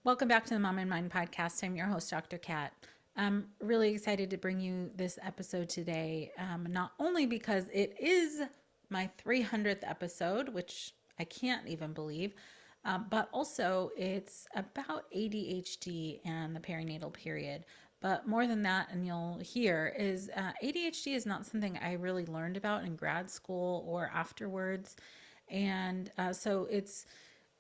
Welcome back to the Mom and Mind podcast. I'm your host, Dr. Kat. I'm really excited to bring you this episode today, not only because it is my 300th episode, which I can't even believe, but also it's about ADHD and the perinatal period. But more than that, and you'll hear, is ADHD is not something I really learned about in grad school or afterwards. And so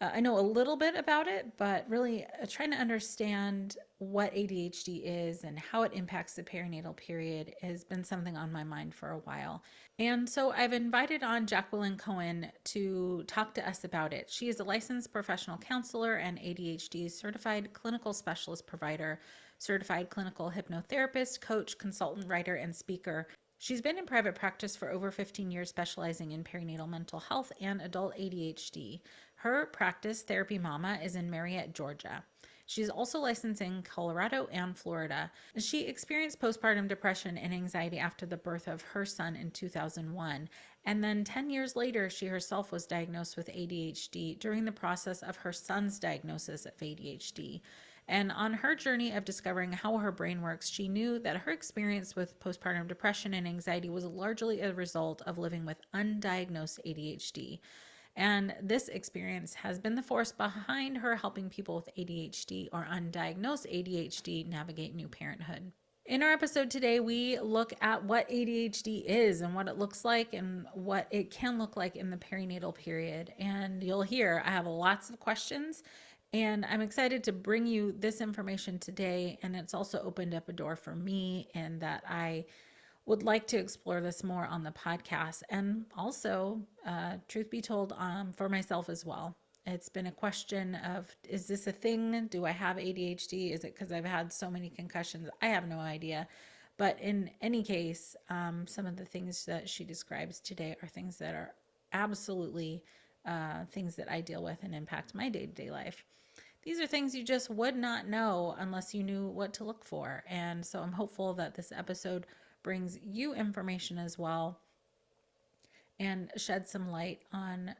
I know a little bit about it, but really trying to understand what ADHD is and how it impacts the perinatal period has been something on my mind for a while. And so I've invited on Jacqueline Cohen to talk to us about it. She is a licensed professional counselor and ADHD certified clinical specialist provider, certified clinical hypnotherapist, coach, consultant, writer, and speaker. She's been in private practice for over 15 years, specializing in perinatal mental health and adult ADHD. Her practice, Therapy Mama, is in Marietta, Georgia. She's also licensed in Colorado and Florida. She experienced postpartum depression and anxiety after the birth of her son in 2001. And then 10 years later, she herself was diagnosed with ADHD during the process of her son's diagnosis of ADHD. And on her journey of discovering how her brain works, she knew that her experience with postpartum depression and anxiety was largely a result of living with undiagnosed ADHD. And this experience has been the force behind her helping people with ADHD or undiagnosed ADHD navigate new parenthood. In our episode today, we look at what ADHD is and what it looks like and what it can look like in the perinatal period. And you'll hear I have lots of questions, and I'm excited to bring you this information today. And it's also opened up a door for me, and that I would like to explore this more on the podcast, and also, truth be told, for myself as well. It's been a question of, is this a thing? Do I have ADHD? Is it because I've had so many concussions? I have no idea. But in any case, some of the things that she describes today are things that are absolutely things that I deal with and impact my day to day life. These are things you just would not know unless you knew what to look for. And so I'm hopeful that this episode brings you information as well and shed some light on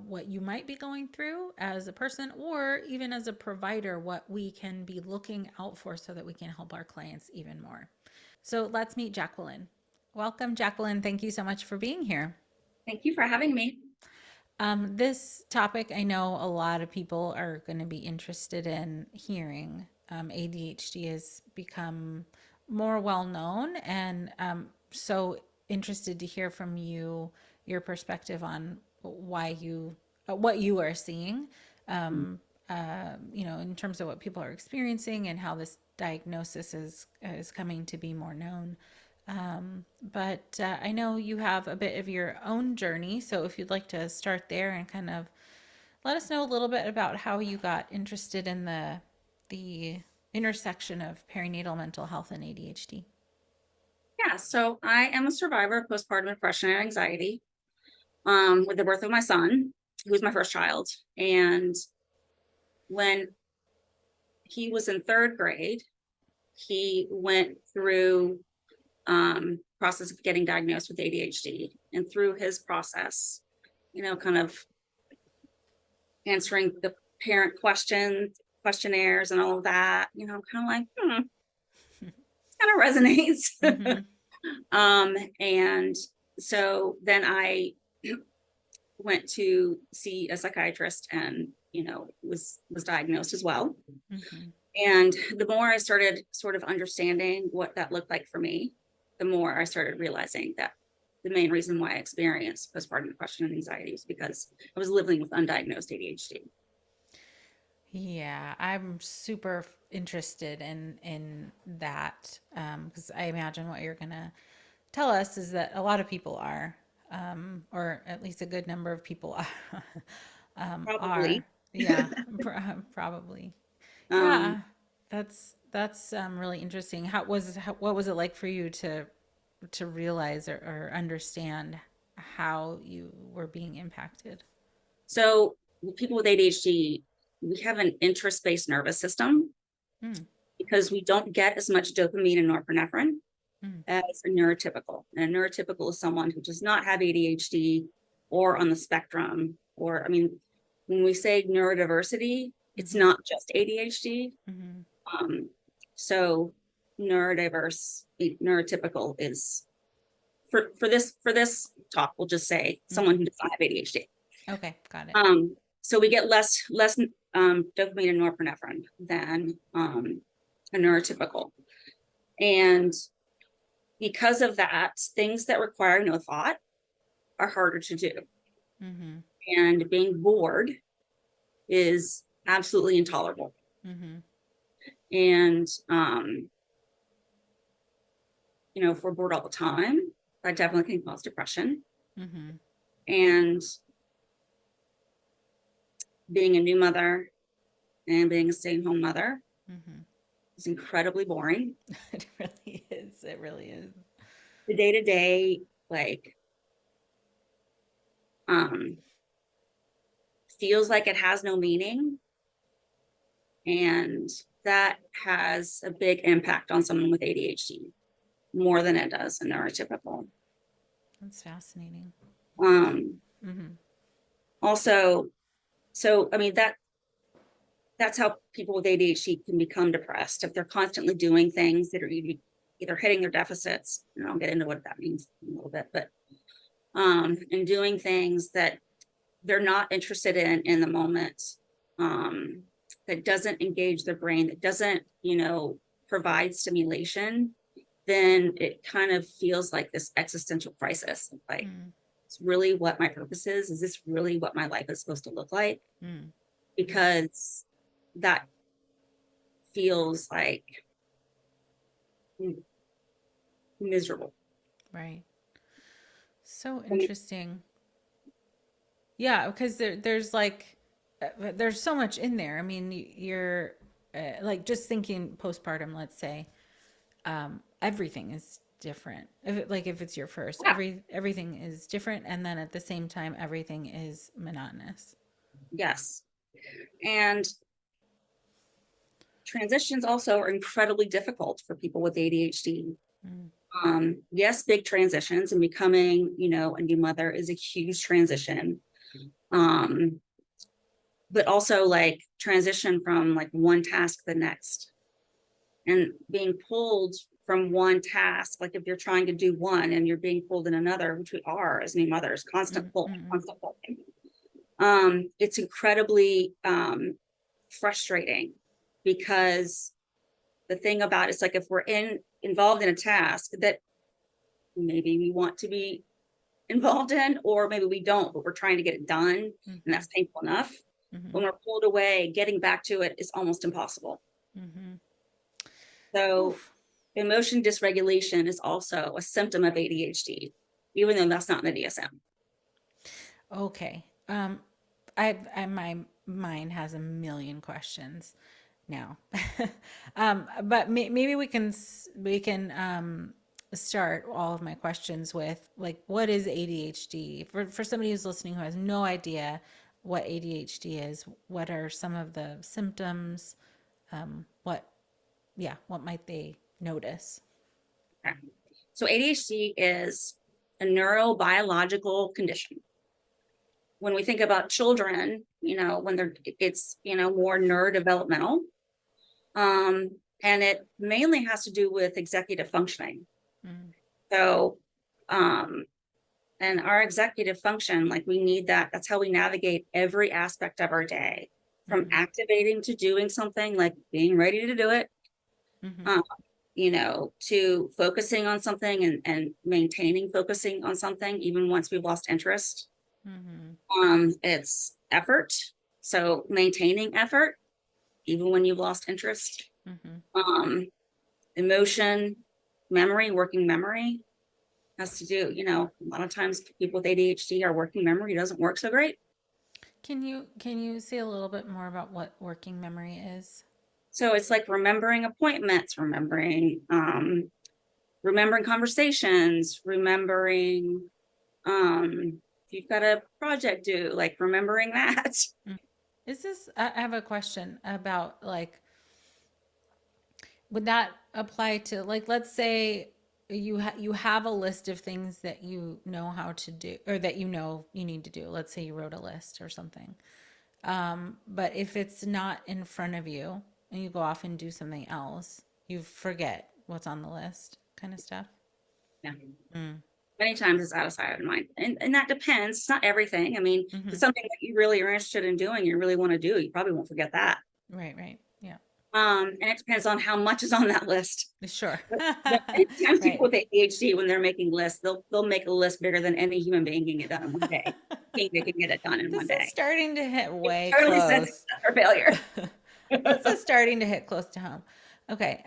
what you might be going through as a person, or even as a provider, what we can be looking out for so that we can help our clients even more. So let's meet Jacqueline. Welcome, Jacqueline. Thank you so much for being here. Thank you for having me. This topic, I know a lot of people are going to be interested in hearing. ADHD has become more well known, and so interested to hear from you, your perspective on why what you are seeing, in terms of what people are experiencing and how this diagnosis is coming to be more known. But I know you have a bit of your own journey, so if you'd like to start there and kind of let us know a little bit about how you got interested in the intersection of perinatal mental health and ADHD. Yeah, so I am a survivor of postpartum depression and anxiety with the birth of my son, who was my first child. And when he was in third grade, he went through process of getting diagnosed with ADHD. And through his process, kind of answering the parent questionnaires and all of that, kind of like, kind of resonates. Mm-hmm. And so then I went to see a psychiatrist and, was diagnosed as well. Mm-hmm. And the more I started sort of understanding what that looked like for me, the more I started realizing that the main reason why I experienced postpartum depression and anxiety was because I was living with undiagnosed ADHD. Yeah, I'm super interested in that because I imagine what you're gonna tell us is that a lot of people are, or at least a good number of people are, Probably. are. Yeah, probably. Um, Yeah, that's really interesting. What was it like for you to realize or understand how you were being impacted? so people with ADHD, we have an interest-based nervous system Mm, because we don't get as much dopamine and norepinephrine mm, as a neurotypical. And a neurotypical is someone who does not have ADHD or on the spectrum. Or, I mean, when we say neurodiversity, It's Mm-hmm. not just ADHD. Mm-hmm. Um, so neurodiverse, neurotypical is for this talk, we'll just say Mm-hmm. someone who does not have ADHD. Okay, got it. So we get less dopamine and norepinephrine than a neurotypical. And because of that, things that require no thought are harder to do. Mm-hmm. And being bored is absolutely intolerable. Mm-hmm. And if we're bored all the time, that definitely can cause depression. Mm-hmm. And being a new mother and being a stay-at-home mother Mm-hmm. is incredibly boring. It really is. It really is. The day-to-day, like, um, feels like it has no meaning. And that has a big impact on someone with ADHD, more than it does a neurotypical. That's fascinating. Um, Mm-hmm. also, so I mean that's how people with ADHD can become depressed if they're constantly doing things that are either hitting their deficits, and I'll get into what that means in a little bit, but and doing things that they're not interested in the moment, um, that doesn't engage their brain, that doesn't, provide stimulation, then it kind of feels like this existential crisis. Like, it's really what my purpose is? Is this really what my life is supposed to look like? Mm-hmm. Because that feels like miserable. Right. So interesting. Yeah, because there's like there's so much in there. I mean, you're like just thinking postpartum, let's say, everything is different. If it's your first, Yeah. everything is different, and then at the same time, everything is monotonous. Yes. And transitions also are incredibly difficult for people with ADHD. Mm, Yes, big transitions, and becoming, a new mother is a huge transition. Um, but also like transition from like one task to the next, and being pulled from one task. Like if you're trying to do one and you're being pulled in another, which we are as new mothers, mm, constant pull, mm, constant pull. It's incredibly frustrating, because the thing about it's like if we're involved in a task that maybe we want to be involved in, or maybe we don't, but we're trying to get it done, mm, and that's painful enough. mm, When we're pulled away, getting back to it is almost impossible. mm. So Oof. emotion dysregulation is also a symptom of ADHD, even though that's not in the DSM. Okay. My mind has a million questions now. But maybe we can start all of my questions with like, what is ADHD for somebody who's listening who has no idea what ADHD is? What are some of the symptoms? What Yeah, what might they notice? Okay. So ADHD is a neurobiological condition. When we think about children, when it's more neurodevelopmental, um, and it mainly has to do with executive functioning. Mm, So, um, and our executive function, like we need that. That's how we navigate every aspect of our day, from mm, activating to doing something, like being ready to do it, mm, um, to focusing on something, and maintaining focusing on something, even once we've lost interest. mm, It's effort. So maintaining effort, even when you've lost interest. mm. Um, Emotion, memory, working memory has to do, a lot of times people with ADHD, our working memory doesn't work so great. Can you say a little bit more about what working memory is? So it's like remembering appointments, remembering conversations, remembering, if you've got a project due, like remembering that. Mm. I have a question about like, would that apply to like, let's say you have a list of things that you know how to do or that you know you need to do. Let's say you wrote a list or something. But if it's not in front of you and you go off and do something else, you forget what's on the list, kind of stuff. Yeah. Mm. Many times it's out of sight, out of mind. And that depends. It's not everything. I mean, if Hmm. it's something that you really are interested in doing, you really want to do, you probably won't forget that. Right, right. Yeah. And it depends on how much is on that list. Sure. But many times Right. people with ADHD, when they're making lists, they'll make a list bigger than any human being can get done in one day. Think they can get it done in one This is day. starting to hit It way totally sets us close. up for failure. This is starting to hit close to home. Okay.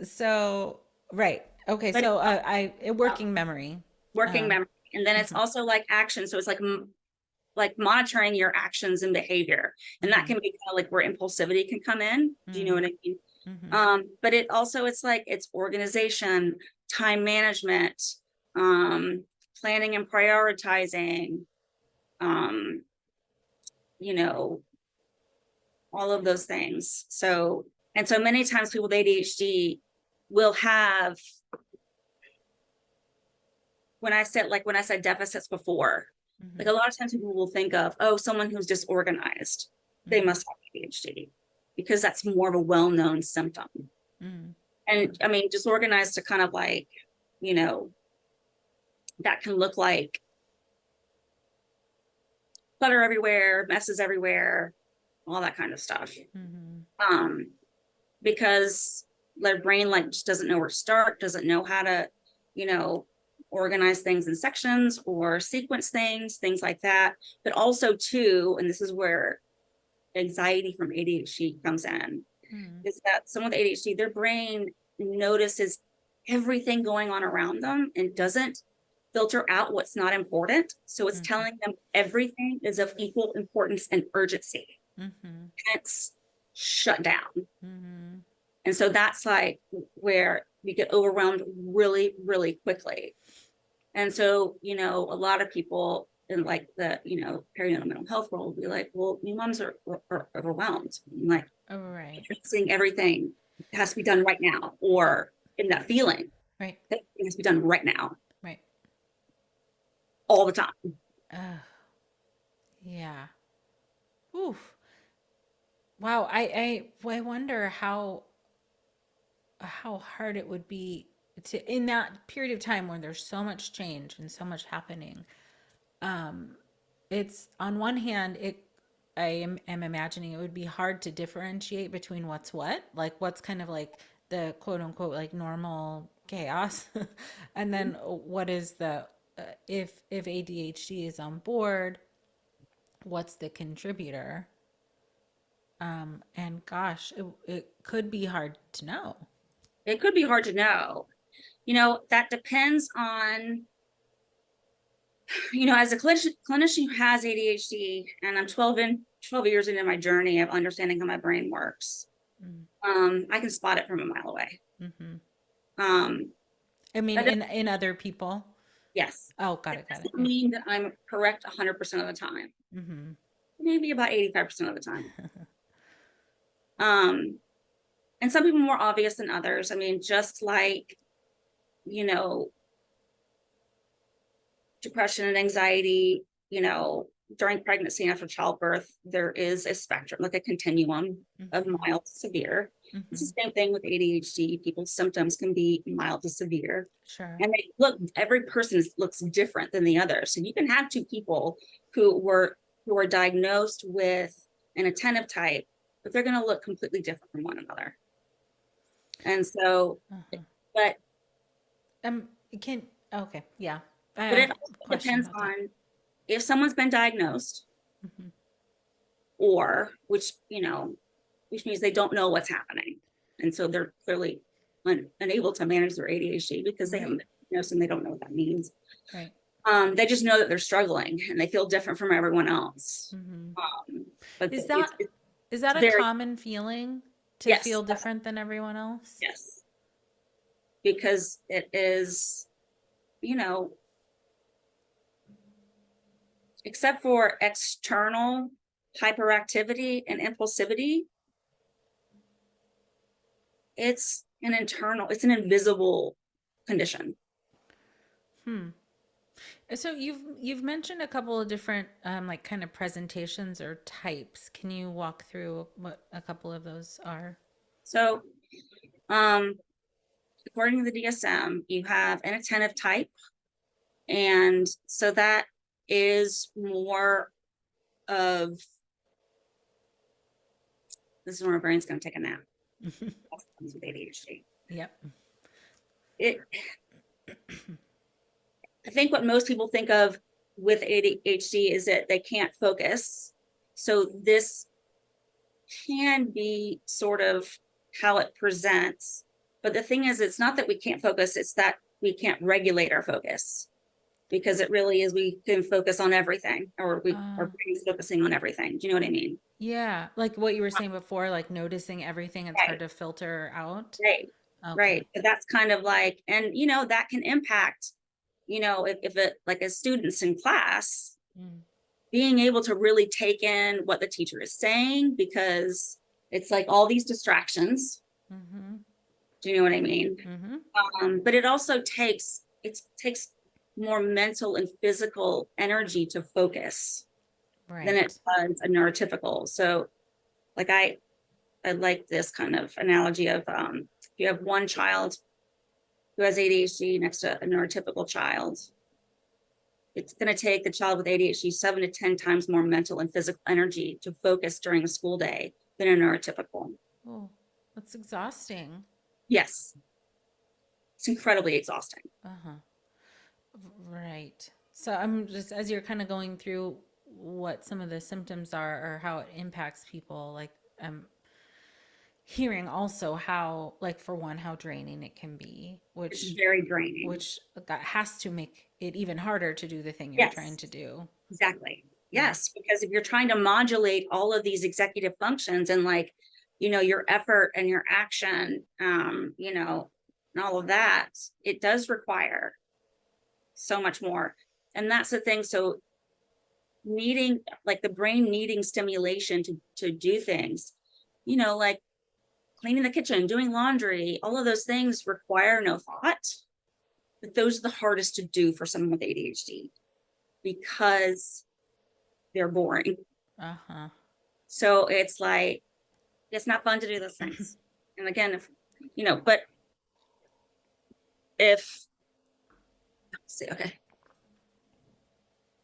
So right. Okay. But So it's working memory. working Um, memory. And then it's mhm, also like action. So it's like monitoring your actions and behavior. And that mhm, can be kind of like where impulsivity can come in. Do you know mhm, what I mean? mhm, But it also, it's organization, time management, um, planning and prioritizing, um, you know, all of those things. So, and so many times people with ADHD will have, when I said deficits before, like mhm, a lot of times people will think of, oh, someone who's disorganized, they mhm, must have ADHD because that's more of a well-known symptom. mhm, And I mean, disorganized to kind of like, you know, that can look like clutter everywhere, messes everywhere, all that kind of stuff. mhm, Um, because their brain like just doesn't know where to start, doesn't know how to, you know, organize things in sections or sequence things like that. But also too, and this is where anxiety from ADHD comes in, mhm, is that someone with ADHD, their brain notices everything going on around them and doesn't filter out what's not important. So it's mhm, telling them everything is of equal importance and urgency. mhm, And it's shut down. mhm, And so that's like where we get overwhelmed really, really quickly. And so, a lot of people in like the, perinatal mental health world will be like, well, your moms are overwhelmed. I'm like, oh, right. you're seeing everything has to be done right now, or in that feeling Right. that it has to be done right now, Right. all the time. Uh, yeah. Oof. Wow. I wonder how hard it would be to in that period of time when there's so much change and so much happening. Um, it's on one hand, am imagining it would be hard to differentiate between what's what, like what's kind of like the quote unquote like normal chaos, and then what is the if ADHD is on board, what's the contributor? And gosh, it could be hard to know. It could be hard to know. That depends on, as a clinician who has ADHD, and I'm 12 years into my journey of understanding how my brain works. Mm-hmm. I can spot it from a mile away. Mm-hmm. Um, I mean, that in other people. Yes, Oh, got it it, got it. doesn't Yeah. mean that I'm correct 100% of the time. Mm-hmm. Maybe about 85% of the time. Um, and some people more obvious than others. I mean, just like, you know, depression and anxiety, during pregnancy and after childbirth, there is a spectrum, like a continuum of Mm-hmm. mild to severe. It's Mm-hmm. the same thing with ADHD. People's symptoms can be mild to severe. Sure. And every person looks different than the other. So you can have two people who are diagnosed with an attentive type, but they're going to look completely different from one another. And so, Uh-huh. but Can okay, yeah. I but have it a also question depends about that. on if someone's been diagnosed, Mm-hmm. or which means they don't know what's happening. And so they're clearly unable to manage their ADHD because they haven't Right, been diagnosed and they don't know what that means. right. They just know that they're struggling and they feel different from everyone else. Mm-hmm. But Is it's, that it's is that a very, common feeling to yes, feel different than everyone else? yes, because it is, you know, except for external hyperactivity and impulsivity, it's an invisible condition. Hmm. So you've mentioned a couple of different like kind of presentations or types. Can you walk through what a couple of those are? So, um, according to the DSM, you have an attentive type. And so that is more of, this is where my brain's going to take a nap. That's what comes with ADHD. Yep. It, I think what most people think of with ADHD is that they can't focus. So this can be sort of how it presents. But the thing is, it's not that we can't focus, it's that we can't regulate our focus, because it really is, we can focus on everything, or our brain's focusing on everything. Do you know what I mean? Yeah, like what you were saying before, like noticing everything, it's hard Right, to filter out. right, Okay. right. But that's kind of like, and that can impact, if it, like, as students in class, Mm. being able to really take in what the teacher is saying, because it's like all these distractions. Mm-hmm. Do you know what I mean? Mm-hmm. But it takes more mental and physical energy to focus than it Right. does a neurotypical. So, like, I like this kind of analogy of, if you have one child who has ADHD next to a neurotypical child, it's going to take the child with ADHD 7 to 10 times more mental and physical energy to focus during the school day than a neurotypical. Oh, that's exhausting. Yes, it's incredibly exhausting. Uh-huh. Right. So I'm just, as you're kind of going through what some of the symptoms are or how it impacts people, like I'm hearing also how, like for one, how draining it can be, It's which very draining. which that has to make it even harder to do the thing you're trying Yes, to do. exactly. Yeah. Yes, because if you're trying to modulate all of these executive functions, and, like, your effort and your action, and all of that, it does require so much more. And that's the thing. So, needing, like, the brain needing stimulation to do things, like cleaning the kitchen, doing laundry, all of those things require no thought. But those are the hardest to do for someone with ADHD, because they're boring. Uh-huh. So it's like, it's not fun to do those things. And again, but if, let's see, okay,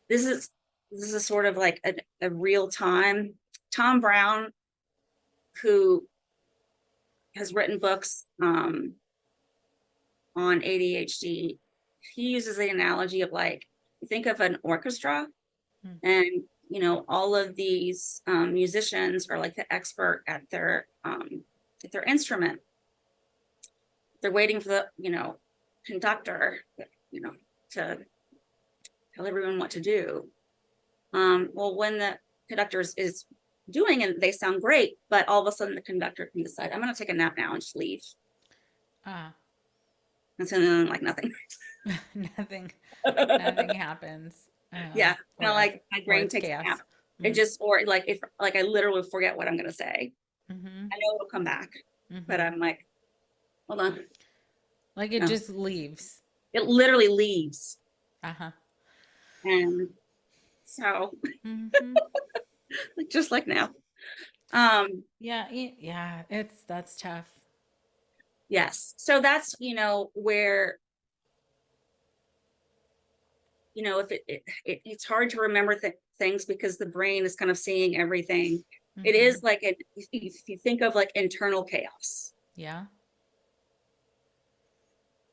this is sort of like a real time. Tom Brown, who has written books on ADHD, he uses the analogy of, like, think of an orchestra, Mm. and all of these musicians are like the expert at their instrument. They're waiting for the conductor, to tell everyone what to do. Well, when the conductor is doing it, they sound great, but all of a sudden the conductor can decide, I'm going to take a nap now, and just leave. Ah, And so then, like, nothing. nothing, nothing happens. Yeah, Or like, my or brain it's takes a nap. chaos. It Mm. just, or like, if, like, I literally forget what I'm going to say. Mm-hmm. I know it'll come back, but Mm-hmm. I'm like, hold on. Like it No, just leaves. it literally leaves. Uh-huh. And so, Mm-hmm. just like now. Um, Yeah, yeah, that's tough. yes. So that's, where, if it's hard to remember things, because the brain is kind of seeing everything. It Mm-hmm. is like, if you think of, like, internal chaos. Yeah,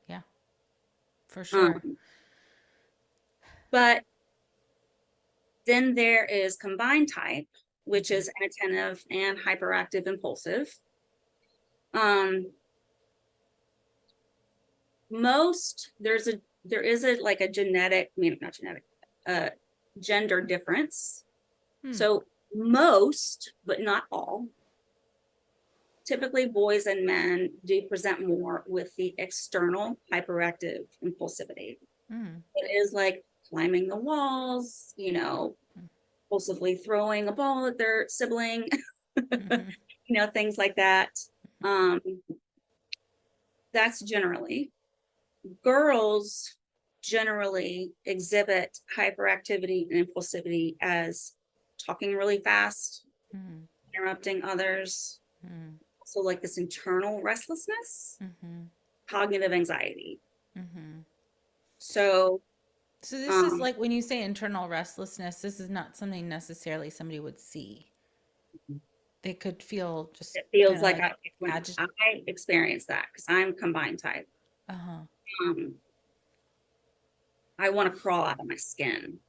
yeah, for sure. Um, but then there is combined type, which Mm-hmm. is inattentive and hyperactive impulsive. Um, there is a, like, a genetic, I mean, not genetic, uh, gender difference. Hmm. So most, but not all, typically boys and men do present more with the external hyperactive impulsivity. Mm. It is like climbing the walls, impulsively throwing a ball at their sibling, Mm-hmm. things like that. Um, that's generally. Girls generally exhibit hyperactivity and impulsivity as talking really fast, interrupting others, also like this internal restlessness, cognitive anxiety. So So this is like when you say internal restlessness, this is not something necessarily somebody would see. They could feel just it feels kind of like like when agitated. I experience that, because I'm combined type, Uh-huh. I want to crawl out of my skin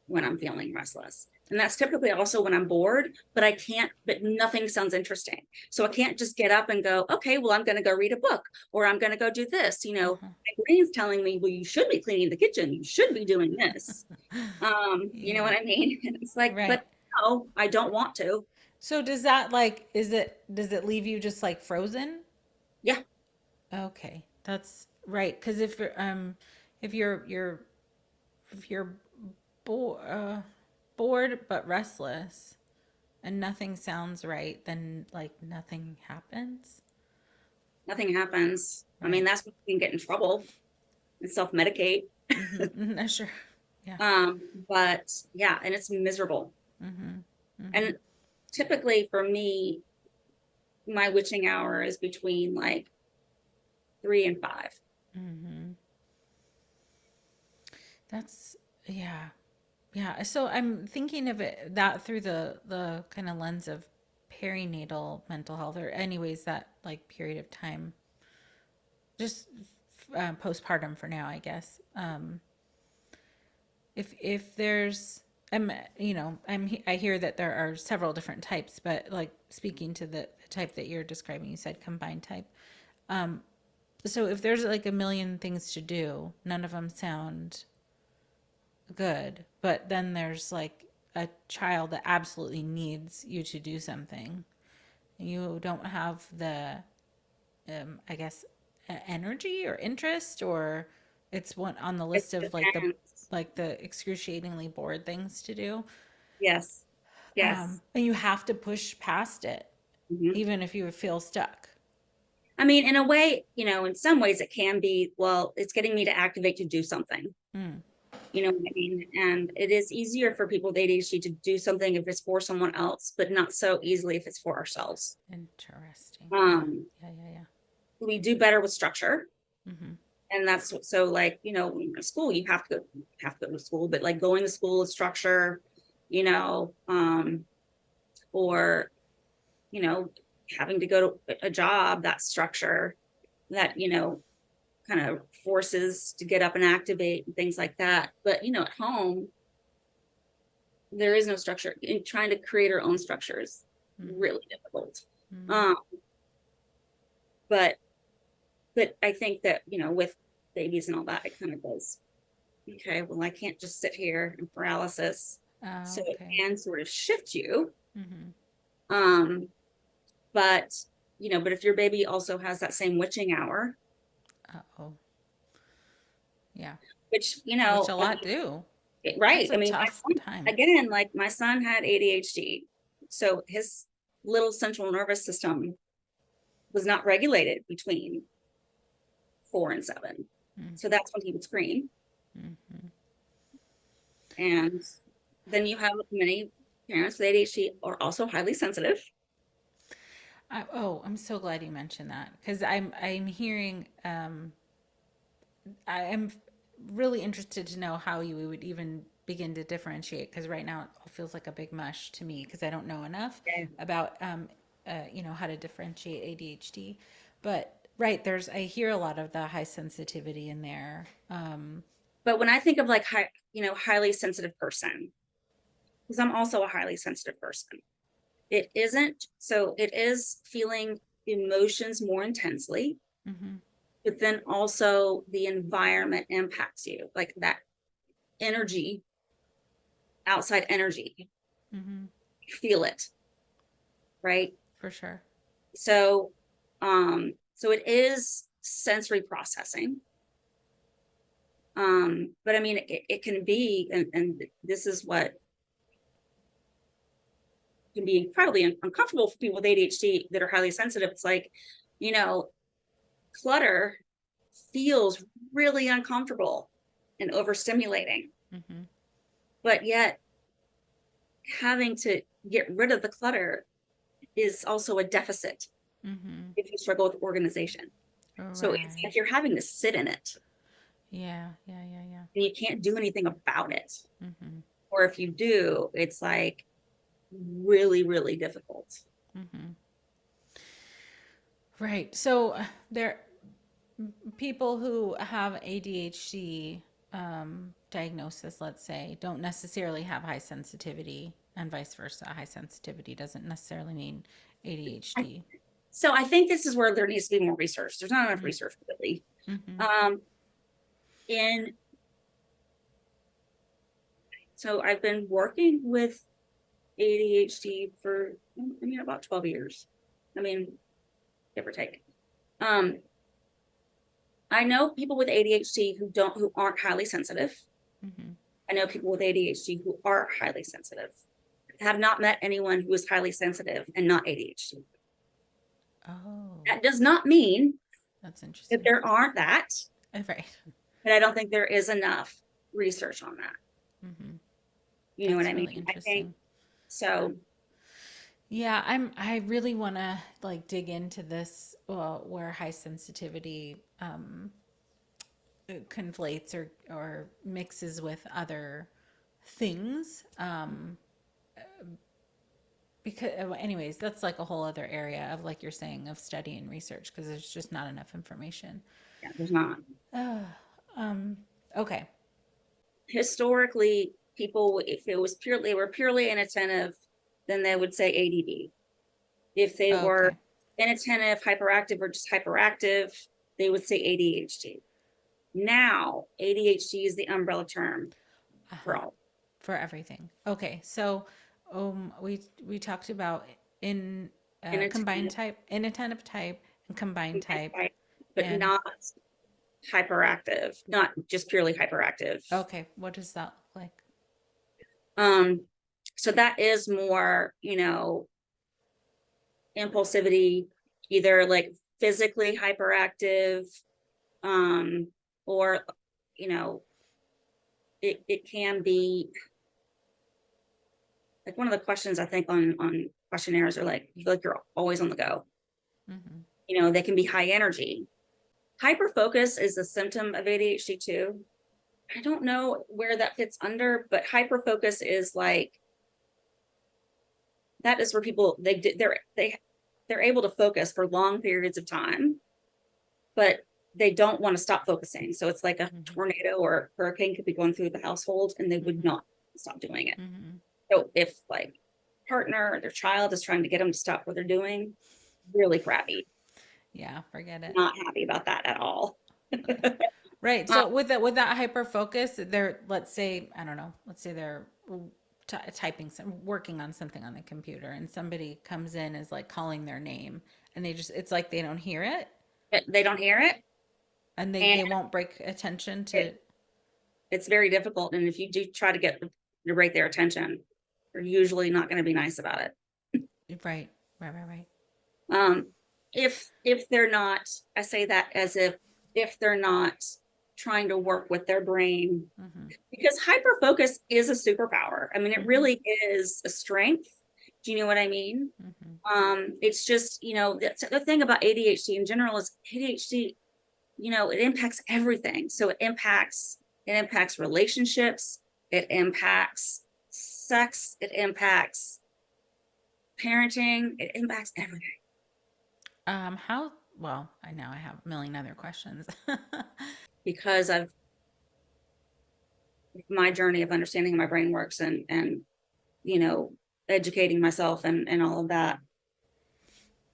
when I'm feeling restless. And that's typically also when I'm bored, but I can't, but nothing sounds interesting. So I can't just get up and go, okay, well, I'm going to go read a book, or I'm going to go do this. My brain's telling me, well, you should be cleaning the kitchen. You should be doing this. You know Yeah. what I mean? It's like, Right. but no, I don't want to. So does that like does it leave you just like frozen? Yeah. Okay. That's right. Because if you're bored but restless and nothing sounds right, then like nothing happens. Nothing happens. I mean, Right. that's when you can get in trouble and self-medicate. Sure. Yeah. But yeah, and it's miserable. And typically for me, my witching hour is between like 3 and 5. That's yeah. Yeah. So I'm thinking of it that through the kind of lens of perinatal mental health, or anyways that like period of time, just postpartum for now, I guess. If there's I hear that there are several different types, but like speaking to the type that you're describing, you said combined type. So if there's like a million things to do, none of them sound good, but then there's like a child that absolutely needs you to do something. You don't have the I guess energy or interest, or it's one on the It list of depends. like the excruciatingly bored things to do. Yes. Yes. And you have to push past it, Mhm. even if you feel stuck. I mean, in a way, in some ways it can be, well, it's getting me to activate to do something. Mm, You know what I mean? And it is easier for people with ADHD to do something if it's for someone else, but not so easily if it's for ourselves. interesting. Yeah. Um, Yeah. Yeah. we do better with structure. Yeah. And that's so like, when you're in school, you have to go to school, but like going to school is structure, you know, or, you know, having to go to a job, that's structure that, kind of forces to get up and activate and things like that. But, at home, there is no structure. In trying to create our own structures, really difficult. Um, but I think that, with babies and all that, it kind of goes, okay, well, I can't just sit here in paralysis. So it Okay. can sort of shift you. Um, but but if your baby also has that same witching hour, Oh. Yeah. which, Which a I lot mean, do. right. That's a I mean, tough my son, time. again, like my son had ADHD. So his little central nervous system was not regulated between 4 and 7. So that's when he would scream. And then you have many parents with ADHD are also highly sensitive. I'm so glad you mentioned that because I'm hearing I am really interested to know how you would even begin to differentiate, because right now it all feels like a big mush to me because I don't know enough Okay. about how to differentiate ADHD. But right, there's I hear a lot of the high sensitivity in there. But when I think of like highly sensitive person, because I'm also a highly sensitive person, it isn't so it is feeling emotions more intensely, but then also the environment impacts you, like that energy, outside energy, you feel it, right? For sure. So so it is sensory processing. But I mean it can be, and this is what can be incredibly uncomfortable for people with ADHD that are highly sensitive. It's like, you know, clutter feels really uncomfortable and overstimulating. Mm-hmm. But yet having to get rid of the clutter is also a deficit Mm-hmm. if you struggle with organization. So it's Right. like you're having to sit in it Yeah. Yeah. Yeah. Yeah. and you can't do anything about it. Mm-hmm. Or if you do, it's like really, really difficult. Mm-hmm. Right. So there people who have ADHD diagnosis, let's say, don't necessarily have high sensitivity, and vice versa. High sensitivity doesn't necessarily mean ADHD. So I think this is where there needs to be more research. There's not enough research really. Mm-hmm. Um, and so I've been working with ADHD for, I mean, about 12 years. I mean, give or take. Um, I know people with ADHD who aren't highly sensitive. Mm-hmm. I know people with ADHD who are highly sensitive. I have not met anyone who is highly sensitive and not ADHD. Oh, That does not mean that's that interesting. there aren't that, Right. but I don't think there is enough research on that. Mm-hmm. You know what That's I mean? really I think interesting. so. Yeah, I really want to like dig into this where high sensitivity conflates or mixes with other things. Because anyways, that's like a whole other area of, like you're saying, of study and research, because there's just not enough information. Yeah, there's not. Uh, um, okay. Historically, people, if it was purely, they were purely inattentive, then they would say ADD. If they were Okay. inattentive, hyperactive, or just hyperactive, they would say ADHD. Now, ADHD is the umbrella term for Uh-huh. all. For everything. Okay. So, we talked about in combined Inattentive, type, inattentive type, and combined type, but and not hyperactive, not just purely hyperactive. okay, what does that look like? Um, so that is more, impulsivity, either like physically hyperactive, um, or you know, it can be like one of the questions I think on questionnaires are like, you feel like you're always on the go. Mm-hmm. They can be high energy. Hyperfocus is a symptom of ADHD too. I don't know where that fits under, but hyperfocus is like that is where people they're able to focus for long periods of time, but they don't want to stop focusing. So it's like a Mm-hmm. tornado or a hurricane could be going through the household and they would Mm-hmm. not stop doing it. Mm-hmm. So if like partner or their child is trying to get them to stop what they're doing, really crappy. Yeah, forget it. Not happy about that at all. Right. Uh, So with that hyper focus, they're, let's say, I don't know, let's say they're typing some, working on something on the computer, and somebody comes in is like calling their name, and they just, it's like they don't hear it, they don't hear it, and and they won't break attention to. it, it's very difficult. And if you do try to get to break their attention, they're usually not going to be nice about it. Right. Right. Right. Right. Um, if they're not, I say that as if they're not trying to work with their brain, Mm-hmm. because hyper focus is a superpower. I mean, it Mm-hmm. really is a strength. Do you know what I mean? Mm-hmm. It's just, the thing about ADHD in general is ADHD, it impacts everything. So it impacts relationships, it impacts sex, it impacts parenting, it impacts everything. How, well, I know I have a million other questions. Because of my journey of understanding how my brain works and you know educating myself and all of that,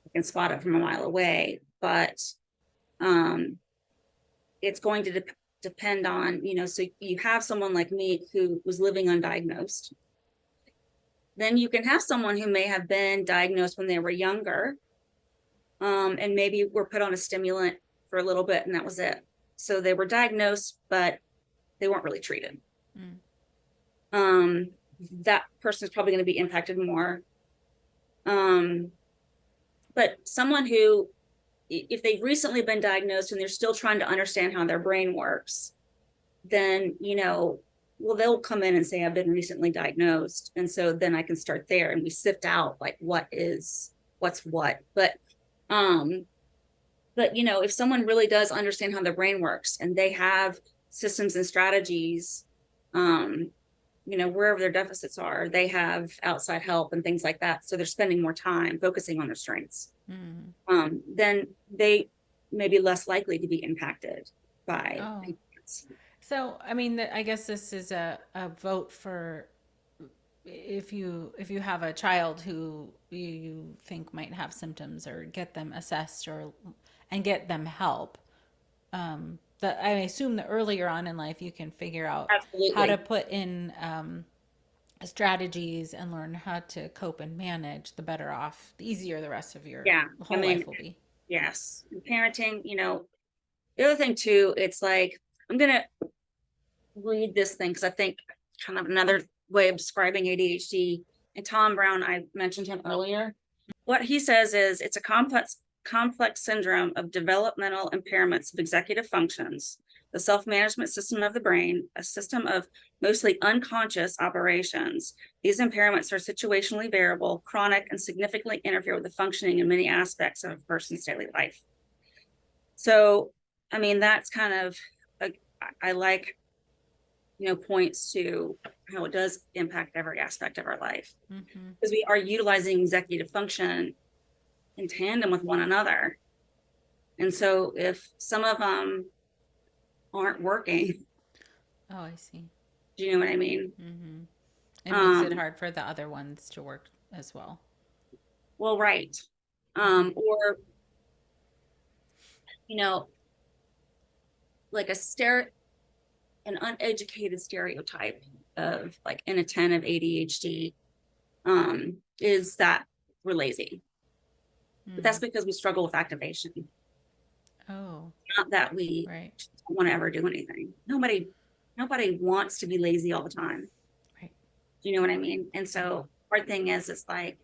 I can spot it from a mile away. But um it's going to depend on, so you have someone like me who was living undiagnosed, then you can have someone who may have been diagnosed when they were younger, and maybe were put on a stimulant for a little bit and that was it. So they were diagnosed but they weren't really treated. Mm. um that person is probably going to be impacted more. But someone who if they've recently been diagnosed and they're still trying to understand how their brain works, then, well, they'll come in and say, I've been recently diagnosed. And so then I can start there and we sift out like what's what. But if someone really does understand how their brain works and they have systems and strategies, wherever their deficits are, they have outside help and things like that. So they're spending more time focusing on their strengths. Then they may be less likely to be impacted by. Oh. So, I mean, I guess this is a vote for if you have a child who you think might have symptoms, or get them assessed, or and get them help. That I assume the earlier on in life you can figure out how to Absolutely. put in strategies and learn how to cope and manage, the better off, the easier the rest of your Yeah. I whole mean, life will be. yes. Parenting, the other thing too, it's like, I'm going to read this thing because I think kind of another way of describing ADHD. And Tom Brown, I mentioned him earlier. What he says is it's a complex syndrome of developmental impairments of executive functions, the self-management system of the brain, a system of mostly unconscious operations. These impairments are situationally variable, chronic, and significantly interfere with the functioning in many aspects of a person's daily life. So, I mean, that's kind of, I like, points to how it does impact every aspect of our life, because we are utilizing executive function in tandem with one another. And so if some of them aren't working, Oh, I see. do you know what I mean? It makes it hard for the other ones to work as well. Well, right. Or, you know, like an uneducated stereotype of like an attentive ADHD is that we're lazy. But that's because we struggle with activation. Oh, Not that we right, don't want to ever do anything. Nobody wants to be lazy all the time. right. Do you know what I mean? And so hard thing is, it's like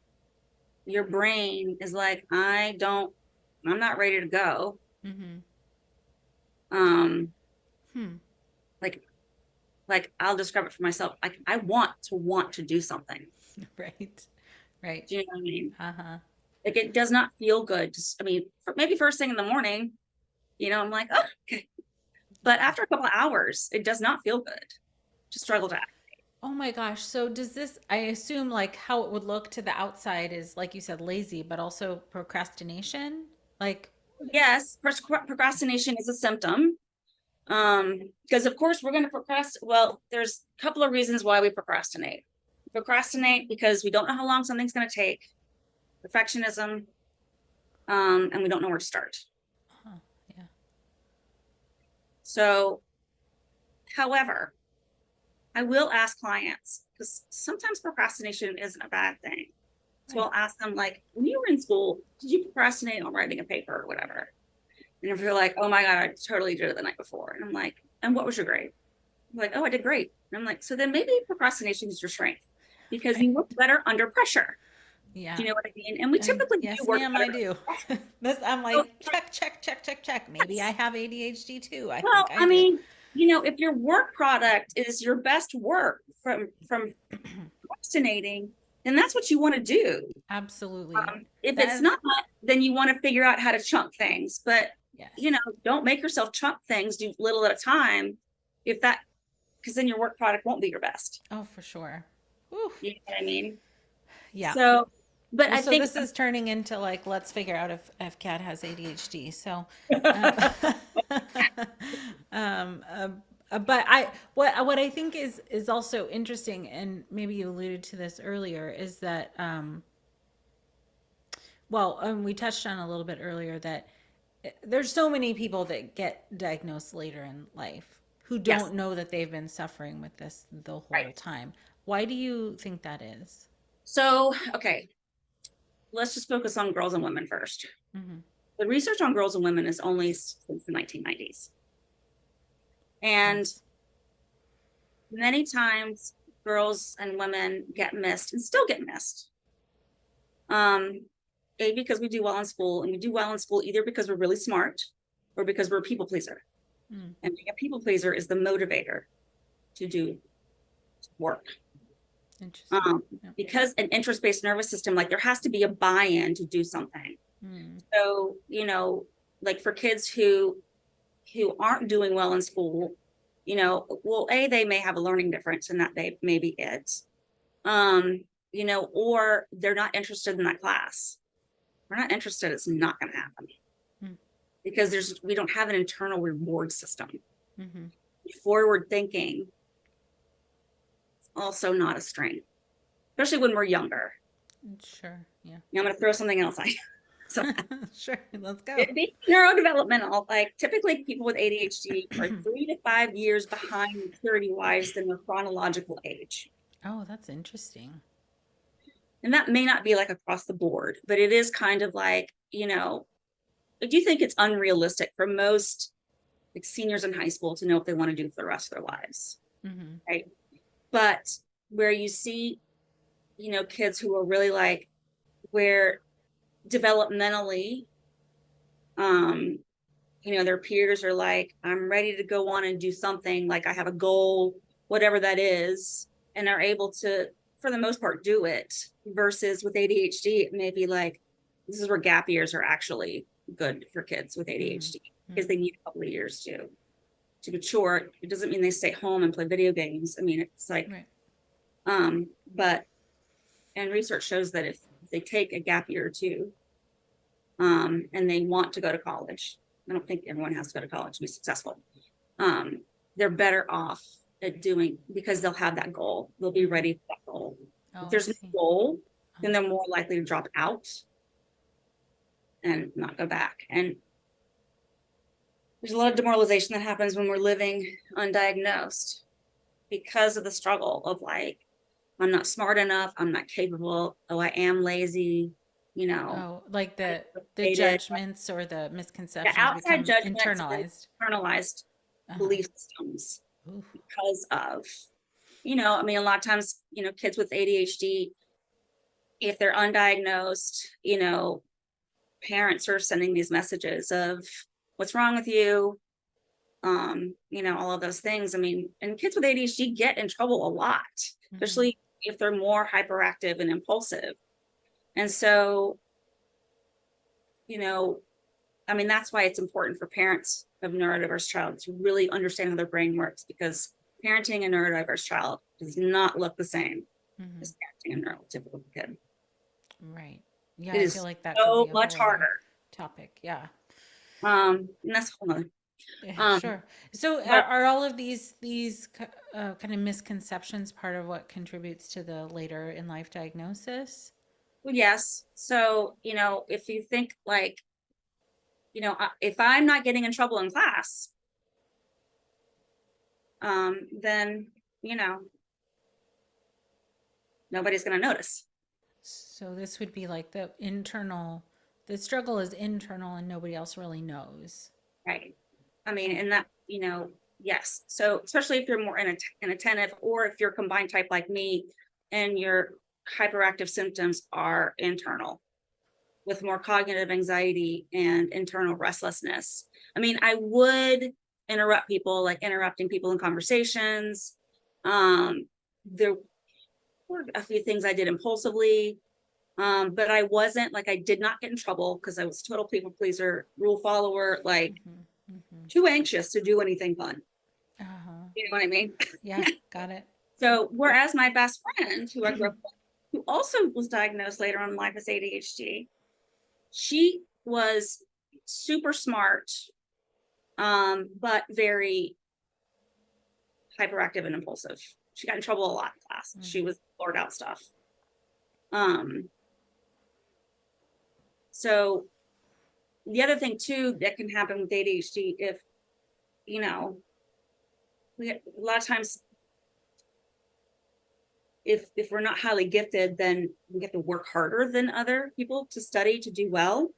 your brain is like, I'm not ready to go. Um, Hmm. like I'll describe it for myself. Like I want to do something. Right, right. Do you know what I mean? Uh-huh. Like it does not feel good. Maybe first thing in the morning, I'm like, oh, okay. But after a couple of hours, it does not feel good to struggle to act. Oh my gosh. So does this, I assume like how it would look to the outside is like you said, lazy, but also procrastination? Like, Yes, procrastination is a symptom. Because of course we're going to procrastinate. Well, there's a couple of reasons why we procrastinate. Procrastinate because we don't know how long something's going to take. Perfectionism, and we don't know where to start. huh, yeah. So, however, I will ask clients, because sometimes procrastination isn't a bad thing. So Right. I'll ask them, like, when you were in school, did you procrastinate on writing a paper or whatever? And if you're like, oh my God, I totally did it the night before. And I'm like, and what was your grade? I'm like, oh, I did great. And I'm like, so then maybe procrastination is your strength because Right. you work better under pressure. Do Yeah. you know what I mean? And we typically do Yes, work ma'am, better I do. under pressure. This, I'm So, like, check, check, check, check, check. Maybe I yes. have ADHD too. I think Well, I I do. mean, if your work product is your best work from procrastinating, then that's what you want to do. Absolutely. If That it's is, not, then you want to figure out how to chunk things. But yes. don't make yourself chunk things. Do little at a time. If that, because then your work product won't be your best. Oh, for sure. Whew. You know what I mean? Yeah. So, but Well, I so think this is turning into like, let's figure out if Kat has ADHD. So, um, um, uh, but what I think is also interesting, and maybe you alluded to this earlier, is that we touched on a little bit earlier that there's so many people that get diagnosed later in life who yes, don't know that they've been suffering with this the right. whole time. Why do you think that is? So, okay, let's just focus on girls and women first. Mm-hmm. The research on girls and women is only since the 1990s. And Yes. many times girls and women get missed and still get missed. Um, because we do well in school, and we do well in school either because we're really smart or because we're a people pleaser. Mm. And being a people pleaser is the motivator to do work. Interesting. Yeah. Because an interest-based nervous system, like there has to be a buy-in to do something. Mm. So, like for kids who aren't doing well in school, well, they may have a learning difference and that they may be it. Or they're not interested in that class. We're not interested, it's not going to happen. Mm. Because we don't have an internal reward system. Mm-hmm. Forward thinking is also not a strength, especially when we're younger. Sure. Yeah. I'm going to throw something else at you. So Sure. Let's go. it'd be neurodevelopmental. Like typically people with ADHD are 3 to 5 years behind maturity wise than their chronological age. Oh, that's interesting. And that may not be like across the board, but it is kind of like, I do think it's unrealistic for most like seniors in high school to know what they want to do for the rest of their lives. Mm-hmm. Right. But where you see, kids who are really like where developmentally, their peers are like, I'm ready to go on and do something, like I have a goal, whatever that is, and are able to, for the most part, do it. Versus with ADHD, it may be like, this is where gap years are actually good for kids with ADHD Mm-hmm. because they need a couple of years to mature. It doesn't mean they stay home and play video games. I mean, it's like, right. and research shows that if they take a gap year or two, and they want to go to college, I don't think everyone has to go to college to be successful. They're better off at doing because they'll have that goal. They'll be ready for that goal. Oh, If there's I no see. goal, then they're more likely to drop out and not go back. And there's a lot of demoralization that happens when we're living undiagnosed because of the struggle of like, I'm not smart enough, I'm not capable, oh, I am lazy, Oh, like the frustrated. judgments or the The misconceptions outside become judgments and internalized. internalized Uh-huh. belief systems Oof. because of, I mean, a lot of times, kids with ADHD, if they're undiagnosed, parents are sending these messages of what's wrong with you, all of those things. I mean, and kids with ADHD get in trouble a lot, Mm-hmm. especially if they're more hyperactive and impulsive. And so, I mean, that's why it's important for parents of neurodiverse child to really understand how their brain works, because parenting a neurodiverse child does not look the same Mm-hmm. as parenting a neurotypical kid. Right. Yeah, It I is feel like that could so be a much whole other harder. topic. Yeah. And that's a whole nother. Yeah, sure. So But are all of these kind of misconceptions part of what contributes to the later in life diagnosis? yes, so if you think like, if I'm not getting in trouble in class, then nobody's going to notice. So this would be like the struggle is internal and nobody else really knows. Right. I mean, and that, yes. So especially if you're more inattentive, or if you're combined type like me and your hyperactive symptoms are internal with more cognitive anxiety and internal restlessness. I mean, I would interrupt people, like interrupting people in conversations. There were a few things I did impulsively, but I wasn't like, I did not get in trouble because I was total people pleaser, rule follower, like Mm-hmm. Mm-hmm. too anxious to do anything fun. Uh-huh. You know what I mean? Yeah, got it. So whereas my best friend, who I grew up with, who also was diagnosed later on in life as ADHD, she was super smart, but very hyperactive and impulsive. She got in trouble a lot in class. Mm-hmm. She was blurred out stuff. So the other thing too that can happen with ADHD, if a lot of times if we're not highly gifted, then we have to work harder than other people to study to do well.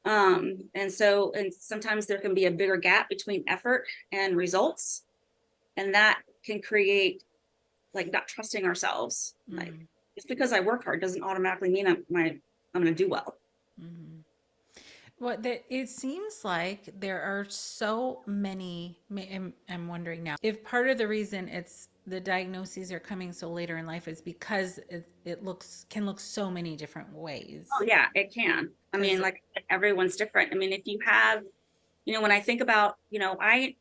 And sometimes there can be a bigger gap between effort and results, and that can create like not trusting ourselves. Like, just because I work hard doesn't automatically mean I'm going to do well. Hmm. Well, it seems like there are so many. I'm wondering now if part of the reason it's the diagnoses are coming so later in life is because it looks can look so many different Oh ways. yeah, it can. I mean, Because like everyone's different. I mean, if you have, when I think about, I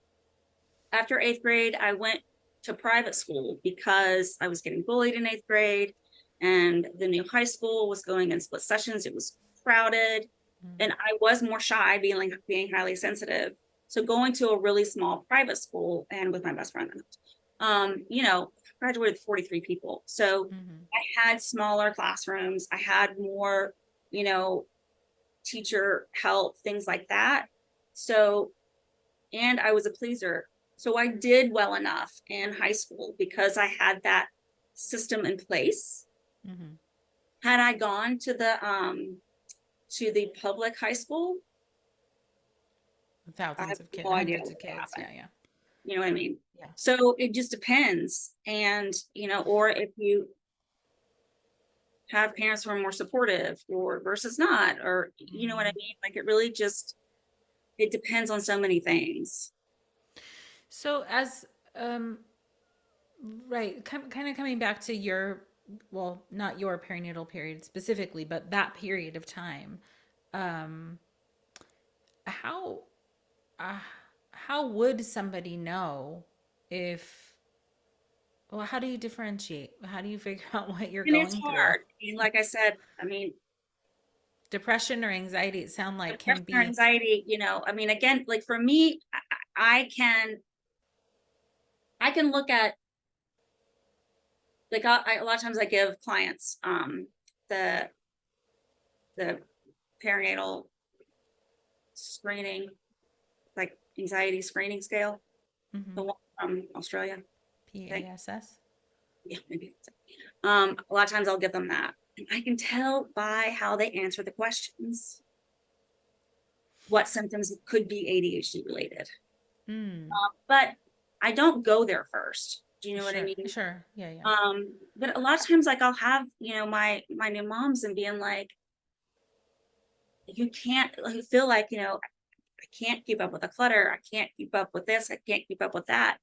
after eighth grade, I went to private school because I was getting bullied in eighth grade, and the new high school was going in split sessions. It was crowded, and I was more shy, being highly sensitive. So going to a really small private school and with my best friend, graduated 43 people. So mm-hmm, I had smaller classrooms. I had more, you know, teacher help, things like that. So and I was a pleaser. So I did well enough in high school because I had that system in place. mm-hmm. Had I gone to the public high school, I have Thousands of kids, no idea hundreds what of would kids. happen. Yeah, yeah, You know what I mean? yeah. So it just depends. And, or if you have parents who are more supportive or versus not, or you know what I Hmm. mean? Like it really just it depends on so many things. So as um, right, kind of coming back to your, well, not your perinatal period specifically, but that period of time. Um, how uh, how would somebody know if, well, how do you differentiate? How do you figure out what you're And it's going through? hard. I mean, like I said, I mean, Depression or anxiety, it sound like can depression or be. anxiety, I mean, again, like for me, I can look at like a lot of times I give clients the the perinatal screening, like anxiety screening scale, Hmm. the one from Australia. I think. PASS. Yeah, maybe. A lot of times I'll give them that. And I can tell by how they answer the questions what symptoms could be ADHD related. Mm, But I don't go there first. Do you know what I sure, mean? sure. Yeah, yeah. But a lot of times, like I'll have, my new moms and being like, you can't I feel like, I can't keep up with the clutter. I can't keep up with this. I can't keep up with that.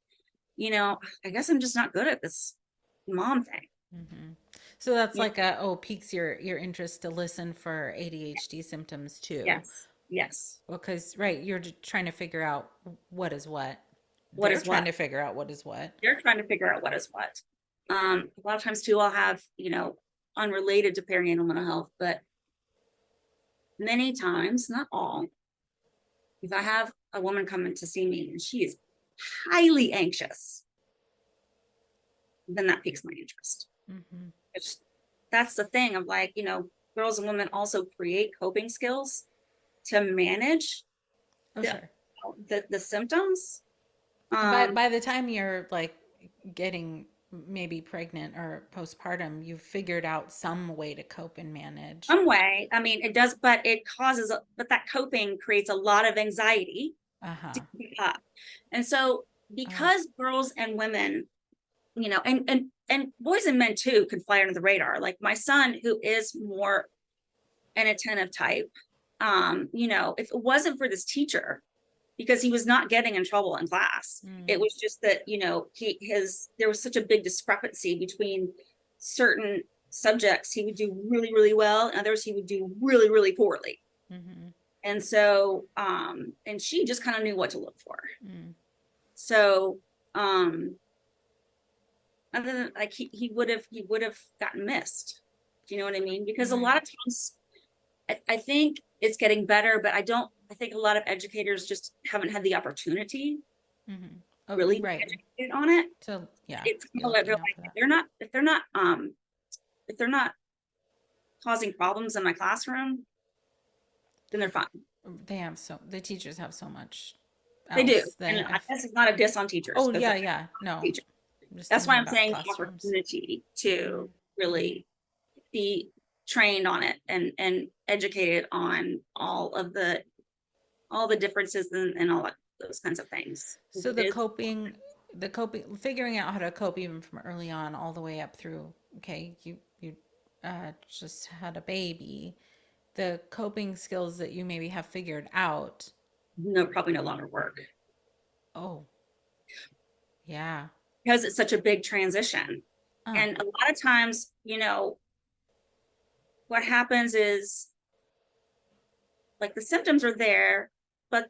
I guess I'm just not good at this mom thing. Hmm. So that's Yeah. like piques your interest to listen for ADHD symptoms too. Yes. Yes. Because, right, you're just trying to figure out what is what. What They're is trying what? to figure out what is what. They're trying to figure out what is what. A lot of times too, I'll have, unrelated to perinatal mental health, but many times, not all, if I have a woman come in to see me and she is highly anxious, then that piques my interest. Hmm. It's, that's the thing of like, girls and women also create coping skills to manage Oh, the sure. the symptoms. By Um, by the time you're like getting maybe pregnant or postpartum, you've figured out some way to cope and manage. some way, I mean, it does, but but that coping creates a lot of anxiety to Uh-huh. keep up. And so Oh, because girls and women, and boys and men too can fly under the radar. Like my son, who is more an attentive type, if it wasn't for this teacher, because he was not getting in trouble in class, it mm, was just that, there was such a big discrepancy between certain subjects he would do really, really well, and others he would do really, really poorly. mm-hmm, And so, and she just kind of knew what to look for. mm, So, um, other than like he would have gotten missed. Do you know what I mean? Because a lot right. of times I think it's getting better, but I think a lot of educators just haven't had the opportunity Mm-hmm. to Oh, really be right. educated on it. So, yeah, It's kind be of like they're looking out like for that. if they're not causing problems in my classroom, then they're fine. The teachers have so much They do. else. They And have, this is not a diss on teachers oh, because yeah, yeah. No, teachers. I'm just That's why thinking I'm about saying the classrooms. opportunity Mm-hmm. to really be trained on it and educated on all the differences and all that, those kinds of things. So It is figuring out how to cope even from early on all the way up through, okay, you just had a baby. the coping skills that you maybe have figured out. No, probably no longer work Oh, yeah. because it's such a big transition. Uh, And a lot of times, what happens is like the symptoms are there, but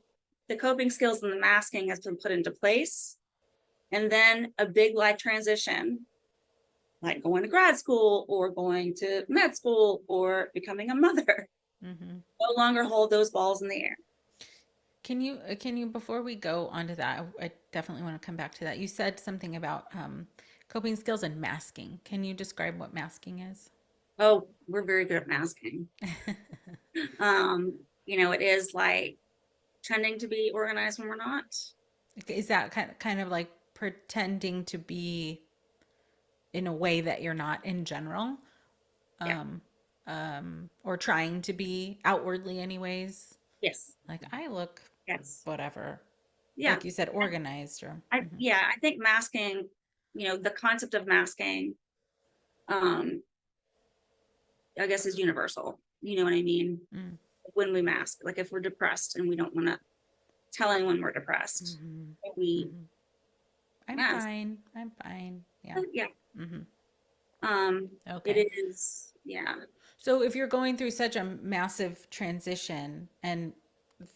the coping skills and the masking has been put into place. And then a big life transition, like going to grad school or going to med school or becoming a mother, hmm no longer hold those balls in the air. can you before we go on to that, I definitely want to come back to that. You said something about coping skills and masking. Can you describe what masking is? Oh, we're very good at masking. Um, it is like tending to be organized when we're not. Is that kind of like pretending to be in a way that you're not in general? Yeah. Um, or trying to be outwardly anyways. Yes. Like I look Yes. whatever, Yeah. like you said, organized or mhm, I think masking, the concept of masking, um, I guess is universal. You know what I mean? mm, When we mask, like if we're depressed and we don't want to tell anyone we're depressed, mhm, we mhm. I'm mask. fine. I'm fine. Yeah. Yeah. hmm Um, it Okay. is, yeah. So if you're going through such a massive transition and